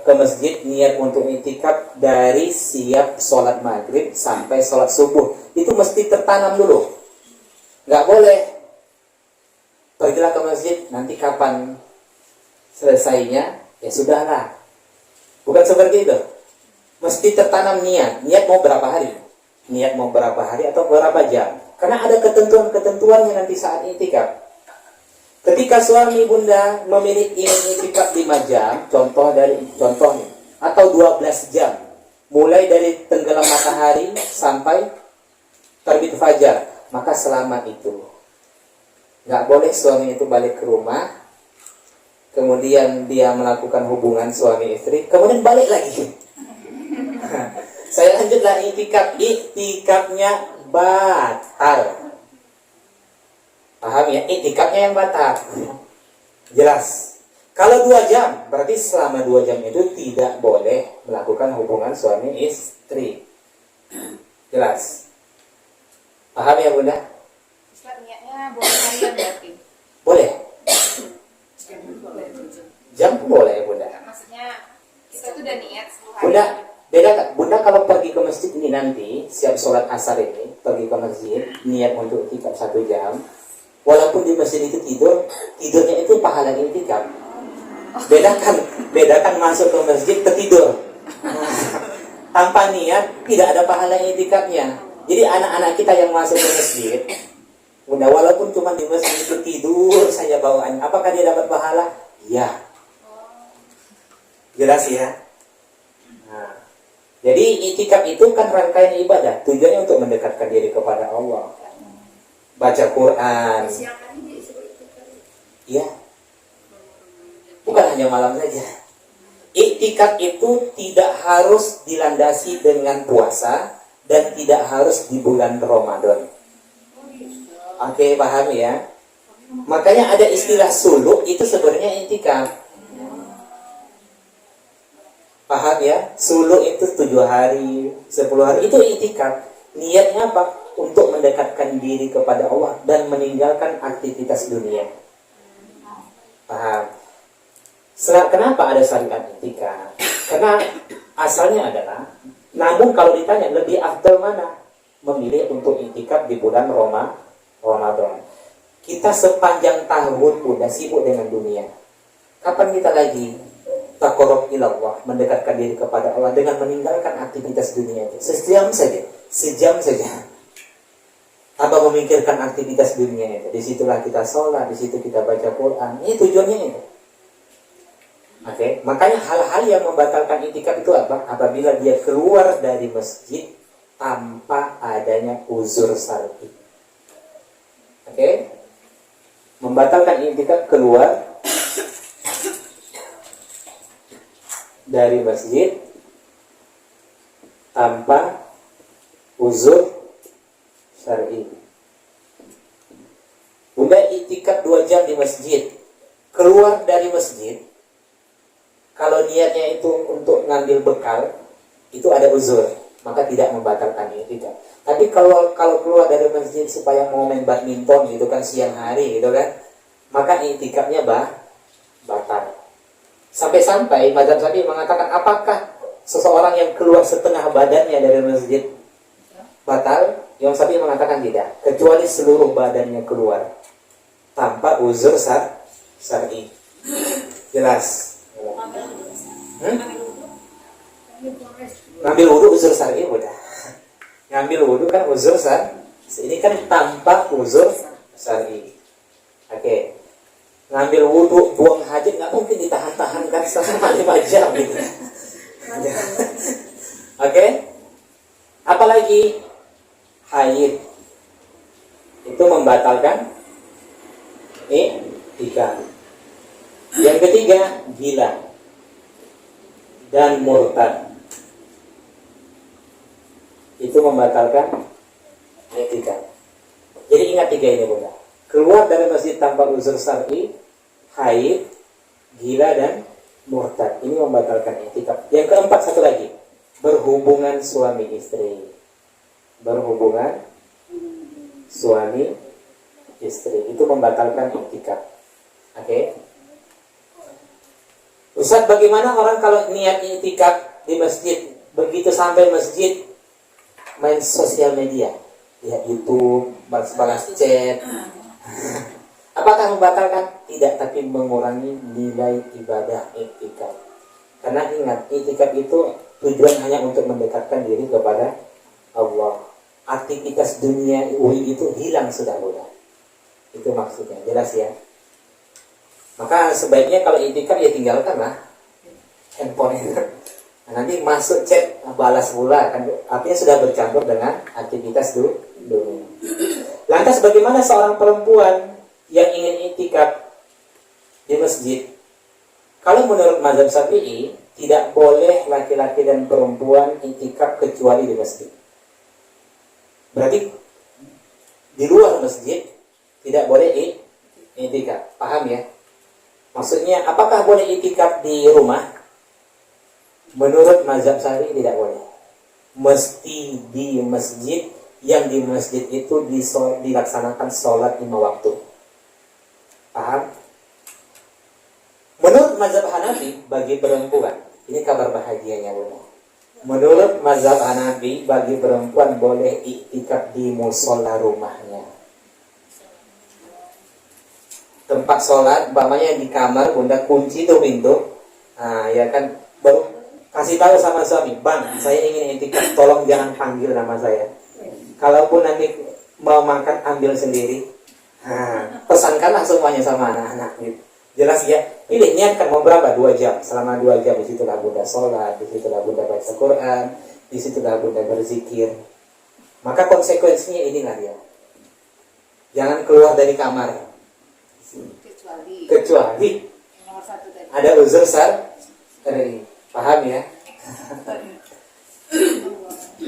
ke masjid niat untuk iktikaf dari siap sholat maghrib sampai sholat subuh. Itu mesti tertanam dulu. Nggak boleh pergilah ke masjid, nanti kapan selesainya, ya sudahlah. Bukan seperti itu. Mesti tertanam niat. Niat mau berapa hari? Niat mau berapa hari atau berapa jam? Karena ada ketentuan-ketentuannya nanti saat iktikaf. Ketika suami Bunda memilih ingin iktikaf 5 jam, contohnya, atau 12 jam, mulai dari tenggelam matahari sampai terbit fajar, maka selama itu nggak boleh suami itu balik ke rumah, kemudian dia melakukan hubungan suami istri, kemudian balik lagi. Saya lanjutlah iktikafnya batal. Paham ya? Iktikafnya yang batal. Jelas. Kalau 2 jam, berarti selama 2 jam itu tidak boleh melakukan hubungan suami istri. Jelas. Paham ya Bunda? Ustaz, niatnya boleh harian berarti? Boleh. Jam pun boleh Bunda. Maksudnya kita tuh udah niat 10 hari. Bunda, beda tak? Bunda kalau pergi ke siap sholat asar ini pergi ke masjid, niat untuk itikaf 1 jam, walaupun di masjid itu tidurnya itu pahala itikaf. Bedakan masuk ke masjid ketidur. Tanpa niat tidak ada pahala itikafnya. Jadi anak-anak kita yang masuk ke masjid, udah walaupun cuma di masjid itu tidur saja bawaannya, apakah dia dapat pahala? Ya. Jelas ya. Nah, jadi itikaf itu kan rangkaian ibadah, tujuannya untuk mendekatkan diri kepada Allah. Baca Quran. Iya. Bukan hanya malam saja. Iktikaf itu tidak harus dilandasi dengan puasa dan tidak harus di bulan Ramadan. Oke, paham ya? Makanya ada istilah suluk itu sebenarnya iktikaf. Paham ya? Suluk itu 7 hari, 10 hari itu iktikaf. Niatnya apa? Untuk mendekatkan diri kepada Allah dan meninggalkan aktivitas dunia. Paham? Kenapa ada syariat iktikaf? Karena asalnya adalah, namun kalau ditanya lebih afdal mana? Memilih untuk iktikaf di bulan Ramadan. Kita sepanjang tahun udah sibuk dengan dunia. Kapan kita lagi taqarrub ilallah, mendekatkan diri kepada Allah dengan meninggalkan aktivitas dunia itu? Sejam saja. Apa memikirkan aktivitas dunia itu? Disitulah kita sholat, disitu kita baca Quran. Ini tujuannya itu. Oke, makanya hal-hal yang membatalkan iktikaf itu apa? Apabila dia keluar dari masjid tanpa adanya uzur syar'i. Oke? Membatalkan iktikaf keluar dari masjid tanpa uzur syar'i. Udah iktikaf 2 jam di masjid, keluar dari masjid, kalau niatnya itu untuk ngambil bekal, itu ada uzur, maka tidak membatalkan iktikaf. Tapi kalau keluar dari masjid supaya mau main badminton gitu kan siang hari gitu kan, maka iktikafnya batal. Sampai-sampai mazhab Syafi'i mengatakan, apakah seseorang yang keluar setengah badannya dari masjid batal? Imam Syafi'i mengatakan tidak, kecuali seluruh badannya keluar tanpa uzur syar'i. Jelas? Ngambil wudhu uzur syar'i udah. Ngambil wudhu kan uzur syar'i. Ini kan tanpa uzur syar'i. Oke. Ngambil wudhu, buang hajat nggak mungkin ditahan-tahan kan selama 5 jam gitu. Oke. Apalagi haid itu membatalkan iktikaf. Yang ketiga, gila dan murtad itu membatalkan iktikaf. Jadi ingat 3 ini Bunda. Keluar dari masjid tanpa uzur syar'i, haid, gila dan murtad. Ini membatalkan iktikaf. Yang keempat, satu lagi, berhubungan suami istri. Berhubungan suami istri itu membatalkan iktikaf. Oke. Ustaz, bagaimana orang kalau niat iktikaf di masjid, begitu sampai masjid main sosial media, lihat YouTube, balas chat, apakah membatalkan? Tidak, tapi mengurangi nilai ibadah iktikaf. Karena ingat, iktikaf itu tujuan hanya untuk mendekatkan diri kepada Allah. Aktivitas dunia itu hilang sudah mudah. Itu maksudnya, jelas ya. Maka sebaiknya kalau iktikaf ya tinggalkanlah handphone itu. Nah, nanti masuk chat balas pula kan, artinya sudah bercampur dengan aktivitas dunia. Lantas bagaimana seorang perempuan yang ingin iktikaf di masjid? Kalau menurut mazhab Syafi'i, tidak boleh laki-laki dan perempuan iktikaf kecuali di masjid. Berarti di luar masjid tidak boleh iktikaf. Paham ya? Maksudnya, apakah boleh iktikaf di rumah? Menurut mazhab Syafi'i tidak boleh. Mesti di masjid, yang di masjid itu dilaksanakan sholat 5 waktu. Paham? Menurut mazhab Hanafi, bagi perempuan, ini kabar bahagianya Bunda. Menurut mazhab Hanafi, bagi perempuan boleh iktikaf di musola rumahnya. Tempat sholat, umpamanya di kamar, bunda kunci tuh pintu. Nah, ya kan, baru kasih tahu sama suami, bang, saya ingin iktikaf, tolong jangan panggil nama saya. Kalaupun nanti mau makan, ambil sendiri. Nah, pesankanlah semuanya sama anak-anak gitu. Jelas ya, pilih niatkan mau berapa, 2 jam. Selama 2 jam disitulah bunda sholat, disitulah bunda baca Quran, disitulah bunda berzikir. Maka konsekuensinya inilah dia, jangan keluar dari kamar kecuali nomor 1 tadi. ada uzur paham ya?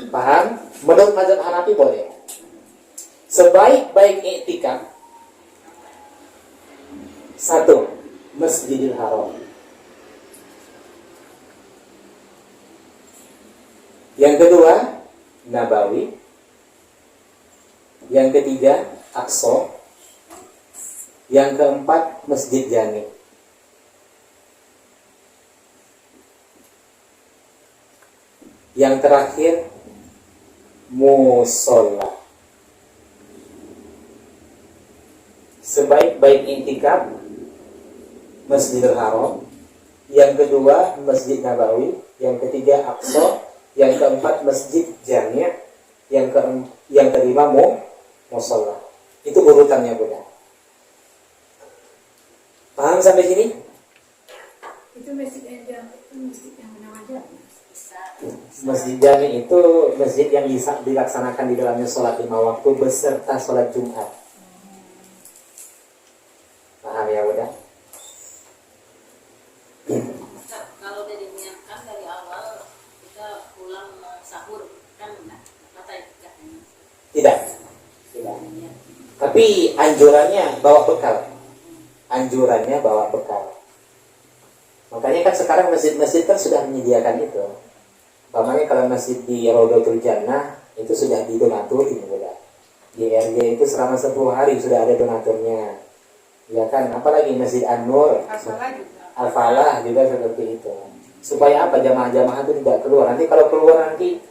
Paham? Menurut mazhab Hanafi boleh. Sebaik-baik iktikaf, 1, Masjidil Haram. Yang kedua, Nabawi. Yang ketiga, Aqsa. Yang keempat, Masjid Jami. Yang terakhir, musola. Sebaik-baik iktikaf, Masjidil Haram. Yang kedua, Masjid Nabawi. Yang ketiga, Aqsa. Yang keempat, Masjid Jami'. Yang kelima, musola. Itu urutannya, Bunda. Paham sampai sini? Itu masjid yang mana aja? Masjid Jami itu masjid yang bisa dilaksanakan di dalamnya sholat 5 waktu beserta sholat Jumat. Paham ya, Bunda? Kalau udah diniatkan dari awal kita pulang sahur kan kata itikafnya. Tidak. Tapi anjurannya bawa bekal. Makanya kan sekarang masjid-masjid kan sudah menyediakan itu. Umpamanya kalau masjid di Raudhatul Jannah itu sudah didonaturin, Bunda. Di RJ itu selama 10 hari sudah ada donaturnya. Ya kan, apalagi Masjid An-Nur, Al-Falah juga seperti itu. Supaya apa? Jamaah-jamaah itu tidak keluar. Nanti kalau keluar nanti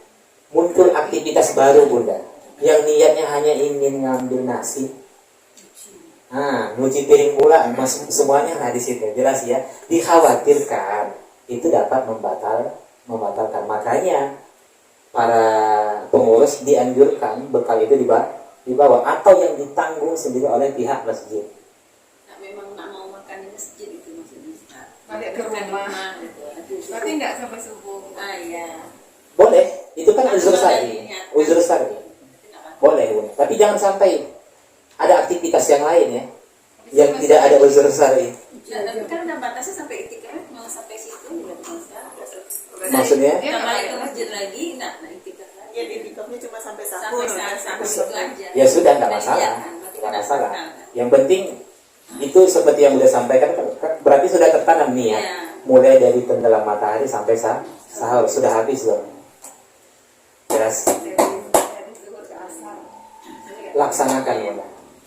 muncul aktivitas baru, Bunda. Yang niatnya hanya ingin ngambil nasi. Nah, nyuci piring pula, semuanya di situ. Jelas ya. Dikhawatirkan itu dapat membatalkan. Makanya para pengurus dianjurkan bekal itu dibawa atau yang ditanggung sendiri oleh pihak masjid. Memang nak mau makan di masjid itu maksudnya Ustaz. Balik ke rumah. Gitu. Berarti enggak sampai subuh. Iya. Boleh, itu kan uzur syar'i. Boleh, Bunda. Tapi jangan sampai ada aktivitas yang lain ya, yang tidak ada uzur syar'i. Nah, kan udah batasnya sampai itikaf, mau sampai situ juga bisa. Maksudnya? Kita balik ke masjid lagi, nah itikaf lagi. Ya itikafnya cuma sampai sahur. Sampai situ aja. Ya sudah, nggak masalah. Yang penting itu seperti yang udah sampaikan, berarti sudah tertanam niat. Ya. Mulai dari tenggelam matahari sampai sahur sudah habis loh. Jelas. Laksanakan ya.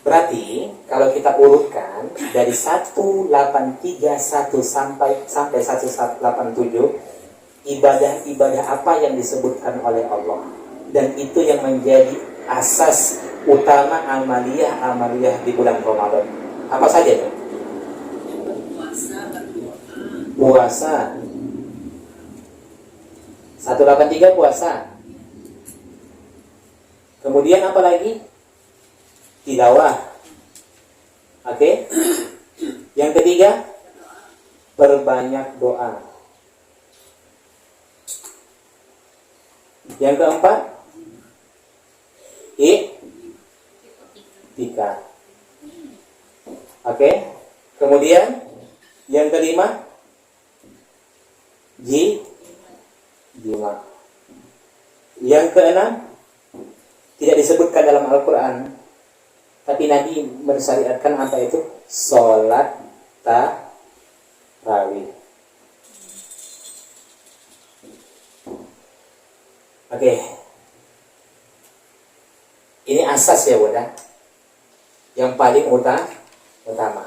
Berarti kalau kita urutkan dari 1831 sampai 1887, ibadah-ibadah apa yang disebutkan oleh Allah, dan itu yang menjadi asas utama amaliyah di bulan Ramadan. Apa saja tuh? Puasa. 183 puasa. Kemudian apa lagi? Tilawah. Oke. Yang ketiga, perbanyak doa. Yang keempat, iktikaf. Oke. Kemudian yang kelima, jima. Yang keenam, tidak disebutkan dalam Al-Quran, tapi Nabi mensyariatkan apa itu? Sholat tarawih. Oke. Ini asas ya, Bunda. Yang paling utama.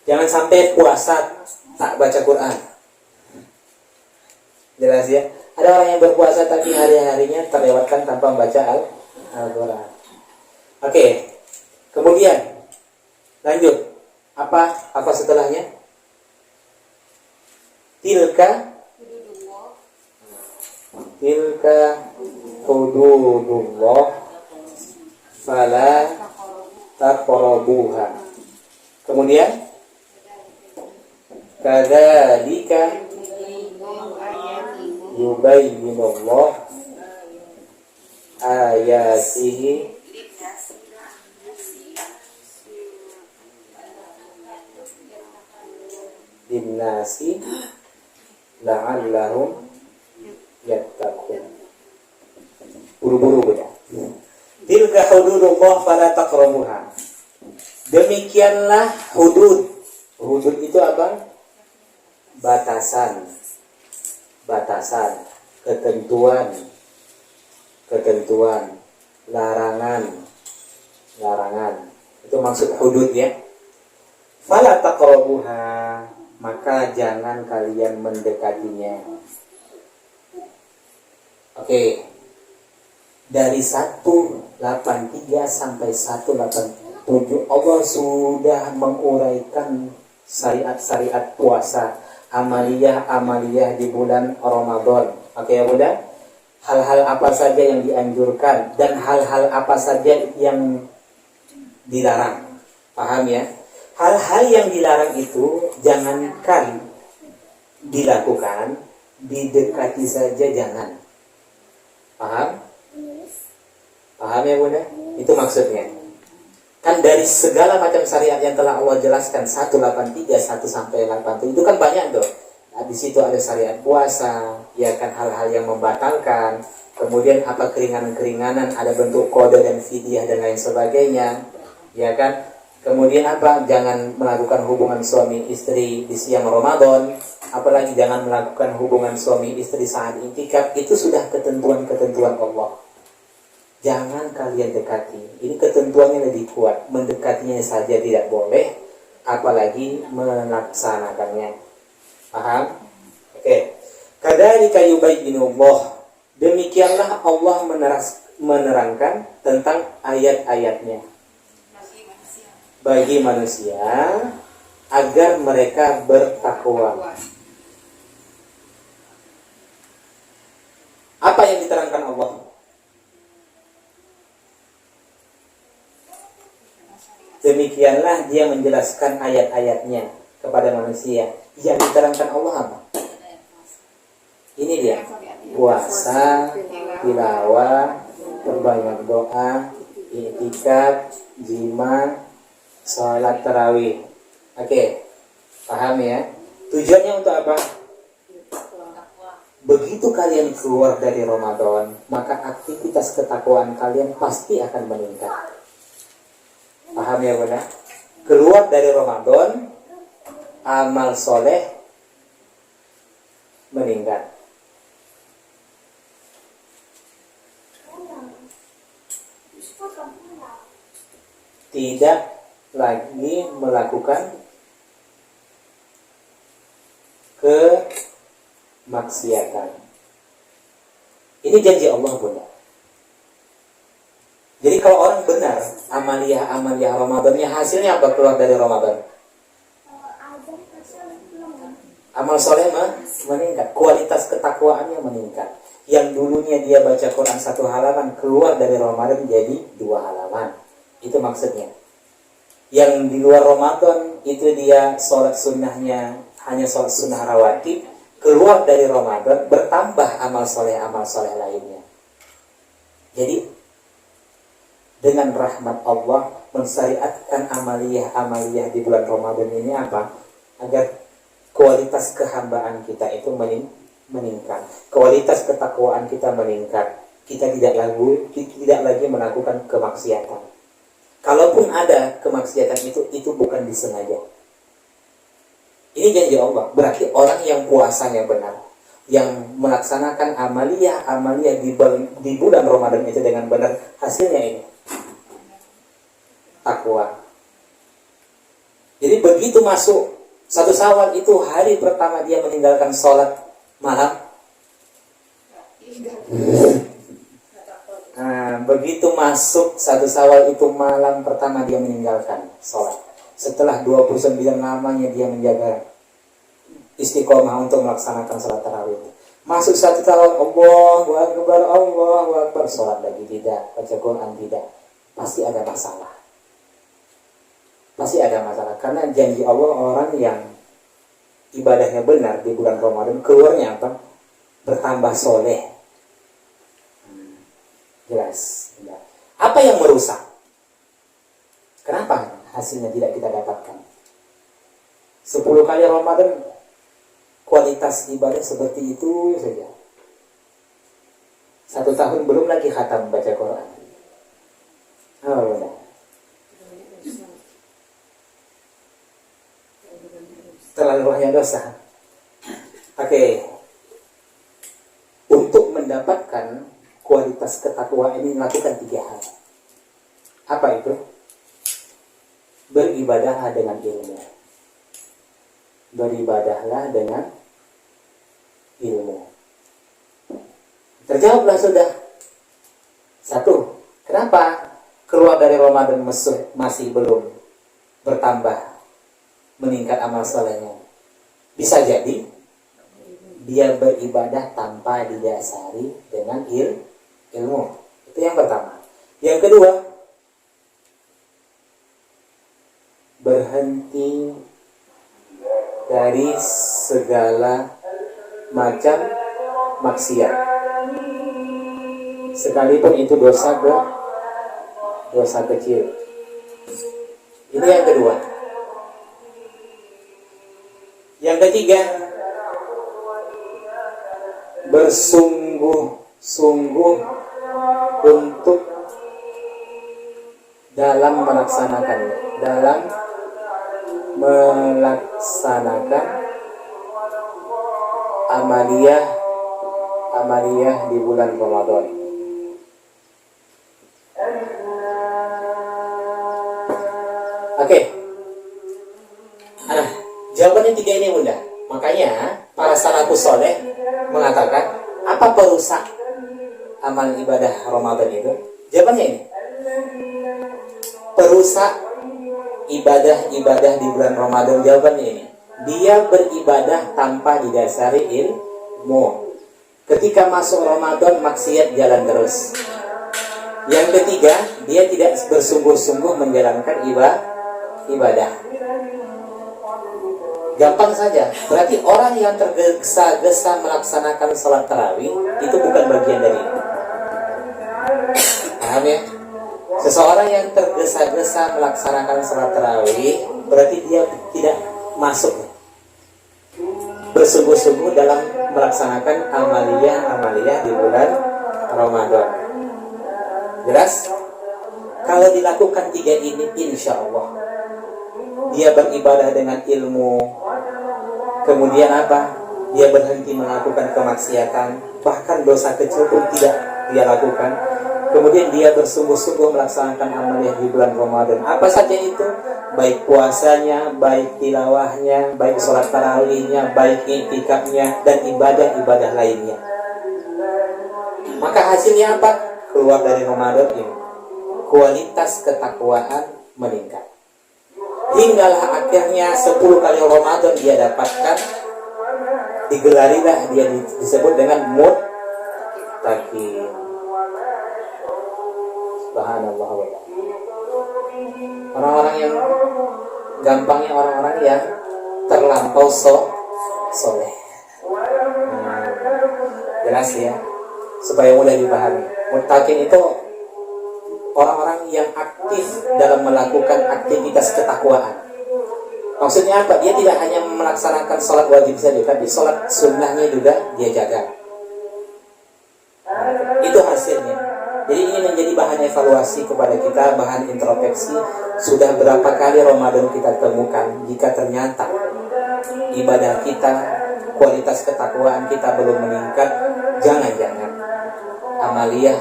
Jangan sampai puasa tak baca Quran. Jelas ya. Ada orang yang berpuasa tapi hari-harinya terlewatkan tanpa membaca Al-Quran. Oke. Kemudian lanjut. Apa setelahnya? Tilka hududullah fala taqrabuha. Kemudian kadzalika yubayyinullah ayatihi linnasi la'allahum yattaqun. Buru-buru ya. Tilka hududullah fala taqrabuha. Demikianlah hudud. Hudud itu apa? Batasan, ketentuan, larangan. Itu maksud hudud ya. Fala taqrabuha, maka jangan kalian mendekatinya. Oke. Dari 183 sampai 187 Allah sudah menguraikan syariat-syariat puasa, amaliyah di bulan Ramadan. Oke ya Bunda? Hal-hal apa saja yang dianjurkan dan hal-hal apa saja yang dilarang. Paham ya? Hal-hal yang dilarang itu jangankan dilakukan, didekati saja jangan. Paham? Paham ya Bunda? Itu maksudnya. Kan dari segala macam syariat yang telah Allah jelaskan 183 1 sampai 87 itu kan banyak tuh. Nah, di situ ada syariat puasa, ya kan, hal-hal yang membatalkan, kemudian apa keringanan-keringanan, ada bentuk qada dan fidyah dan lain sebagainya, ya kan? Kemudian apa? Jangan melakukan hubungan suami istri di siang Ramadan, apalagi jangan melakukan hubungan suami istri saat i'tikaf. Itu sudah ketentuan-ketentuan Allah. Jangan kalian dekati. Ini ketentuannya lebih kuat. Mendekatinya saja tidak boleh, apalagi melaksanakannya. Paham? Oke. Kadzalika yubayyinullah. Demikianlah Allah menerangkan tentang ayat-ayatnya bagi manusia agar mereka bertakwa. Apa yang diterangkan Allah? Demikianlah dia menjelaskan ayat-ayatnya kepada manusia. Yang diterangkan Allah apa? Ini dia. Puasa, tilawah, perbanyak doa, i'tikaf, jima, salat tarawih. Oke. Paham ya? Tujuannya untuk apa? Begitu kalian keluar dari Ramadan, maka aktivitas ketakwaan kalian pasti akan meningkat. Paham ya Bunda? Keluar dari Ramadan, amal soleh meningkat. Tidak lagi melakukan kemaksiatan. Ini janji Allah Bunda. Jadi kalau orang benar amaliyah Ramadannya, hasilnya apa keluar dari Ramadan? Amal soleh meningkat, kualitas ketakwaannya meningkat. Yang dulunya dia baca Quran 1 halaman, keluar dari Ramadan jadi 2 halaman. Itu maksudnya. Yang di luar Ramadan itu dia sholat sunnahnya hanya sholat sunnah rawatib, keluar dari Ramadan bertambah amal soleh lainnya. Jadi dengan rahmat Allah mensyariatkan amaliyah di bulan Ramadan ini apa? Agar kualitas kehambaan kita itu meningkat, kualitas ketakwaan kita meningkat. Kita tidak lagi melakukan kemaksiatan. Kalaupun ada kemaksiatan itu bukan disengaja. Ini janji Allah. Berarti orang yang puasanya benar, yang melaksanakan amaliyah di bulan Ramadan itu dengan benar, hasilnya ini takwa. Jadi begitu masuk 1 Syawal itu hari pertama dia meninggalkan sholat malam, Nah, begitu masuk 1 Syawal itu malam pertama dia meninggalkan sholat. Setelah 29 lamanya dia menjaga istiqomah untuk melaksanakan sholat tarawih. Masuk 1 Syawal, Allahu Akbar, Allahu Akbar, sholat lagi tidak, baca Quran tidak. Pasti ada masalah. Pasti ada masalah. Karena janji Allah orang yang ibadahnya benar di bulan Ramadan, keluarnya apa? Bertambah soleh. Jelas. Apa yang merusak? Kenapa hasilnya tidak kita dapatkan? 10 kali Ramadan kualitas ibadah seperti itu saja. 1 tahun belum lagi khatam baca Quran. Oh, terlalu banyak dosa. Oke. Untuk mendapatkan kualitas ketakwaan ini melakukan 3 hal. Apa itu? Beribadahlah dengan ilmu. Beribadahlah dengan ilmu. Terjawablah sudah. 1. Kenapa keluar dari Ramadan masih belum bertambah, meningkat amal salehnya? Bisa jadi dia beribadah tanpa didasari dengan ilmu. Itu yang pertama. Yang kedua, berhenti dari segala macam maksiat, sekalipun itu dosa kecil. Ini yang kedua. Yang ketiga, bersungguh-sungguh untuk dalam melaksanakan amaliyah di bulan Ramadan. Oke. Nah, jawabannya 3 ini mudah. Makanya para salafus soleh mengatakan, apa perusak amal ibadah Ramadan itu? Jawabannya ini. Perusak ibadah di bulan Ramadan, jawabannya ini. Dia beribadah tanpa didasari ilmu. Ketika masuk Ramadan, maksiat jalan terus. Yang ketiga, dia tidak bersungguh-sungguh menjalankan ibadah. Gampang saja. Berarti orang yang tergesa-gesa melaksanakan sholat tarawih itu bukan bagian dari itu. Paham ya? Seseorang yang tergesa-gesa melaksanakan sholat tarawih berarti dia tidak masuk bersungguh-sungguh dalam melaksanakan amaliyah di bulan Ramadan. Jelas? Kalau dilakukan 3 ini, insya Allah dia beribadah dengan ilmu. Kemudian apa? Dia berhenti melakukan kemaksiatan, bahkan dosa kecil pun tidak dia lakukan. Kemudian dia bersungguh-sungguh melaksanakan amaliyah di bulan Ramadan. Apa saja itu? Baik puasanya, baik tilawahnya, baik sholat tarawihnya, baik iktikafnya, dan ibadah-ibadah lainnya. Maka hasilnya apa? Keluar dari Ramadan ini, kualitas ketakwaan meningkat. Hinggalah akhirnya 10 kali Ramadan dia dapatkan, digelarilah dia disebut dengan muttaqin. Subhanallah wa ta'ala. Orang-orang yang gampangnya orang-orang yang terlampau soleh. Jelas ya, supaya mudah dipahami. Muttaqin itu orang-orang yang aktif dalam melakukan aktivitas ketakwaan. Maksudnya apa? Dia tidak hanya melaksanakan sholat wajib saja, tapi sholat sunnahnya juga dia jaga. Itu hasilnya. Jadi ini menjadi bahan evaluasi kepada kita, bahan introspeksi. Sudah berapa kali Ramadan kita temukan, jika ternyata ibadah kita, kualitas ketakwaan kita belum meningkat, jangan-jangan amaliyah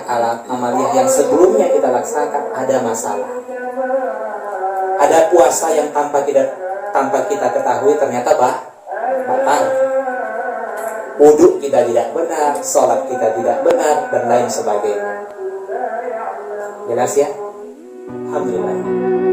yang sebelumnya kita laksanakan ada masalah. Ada puasa yang tanpa kita ketahui ternyata batal. wudhu kita tidak benar, sholat kita tidak benar, dan lain sebagainya. Jelas ya? Alhamdulillah.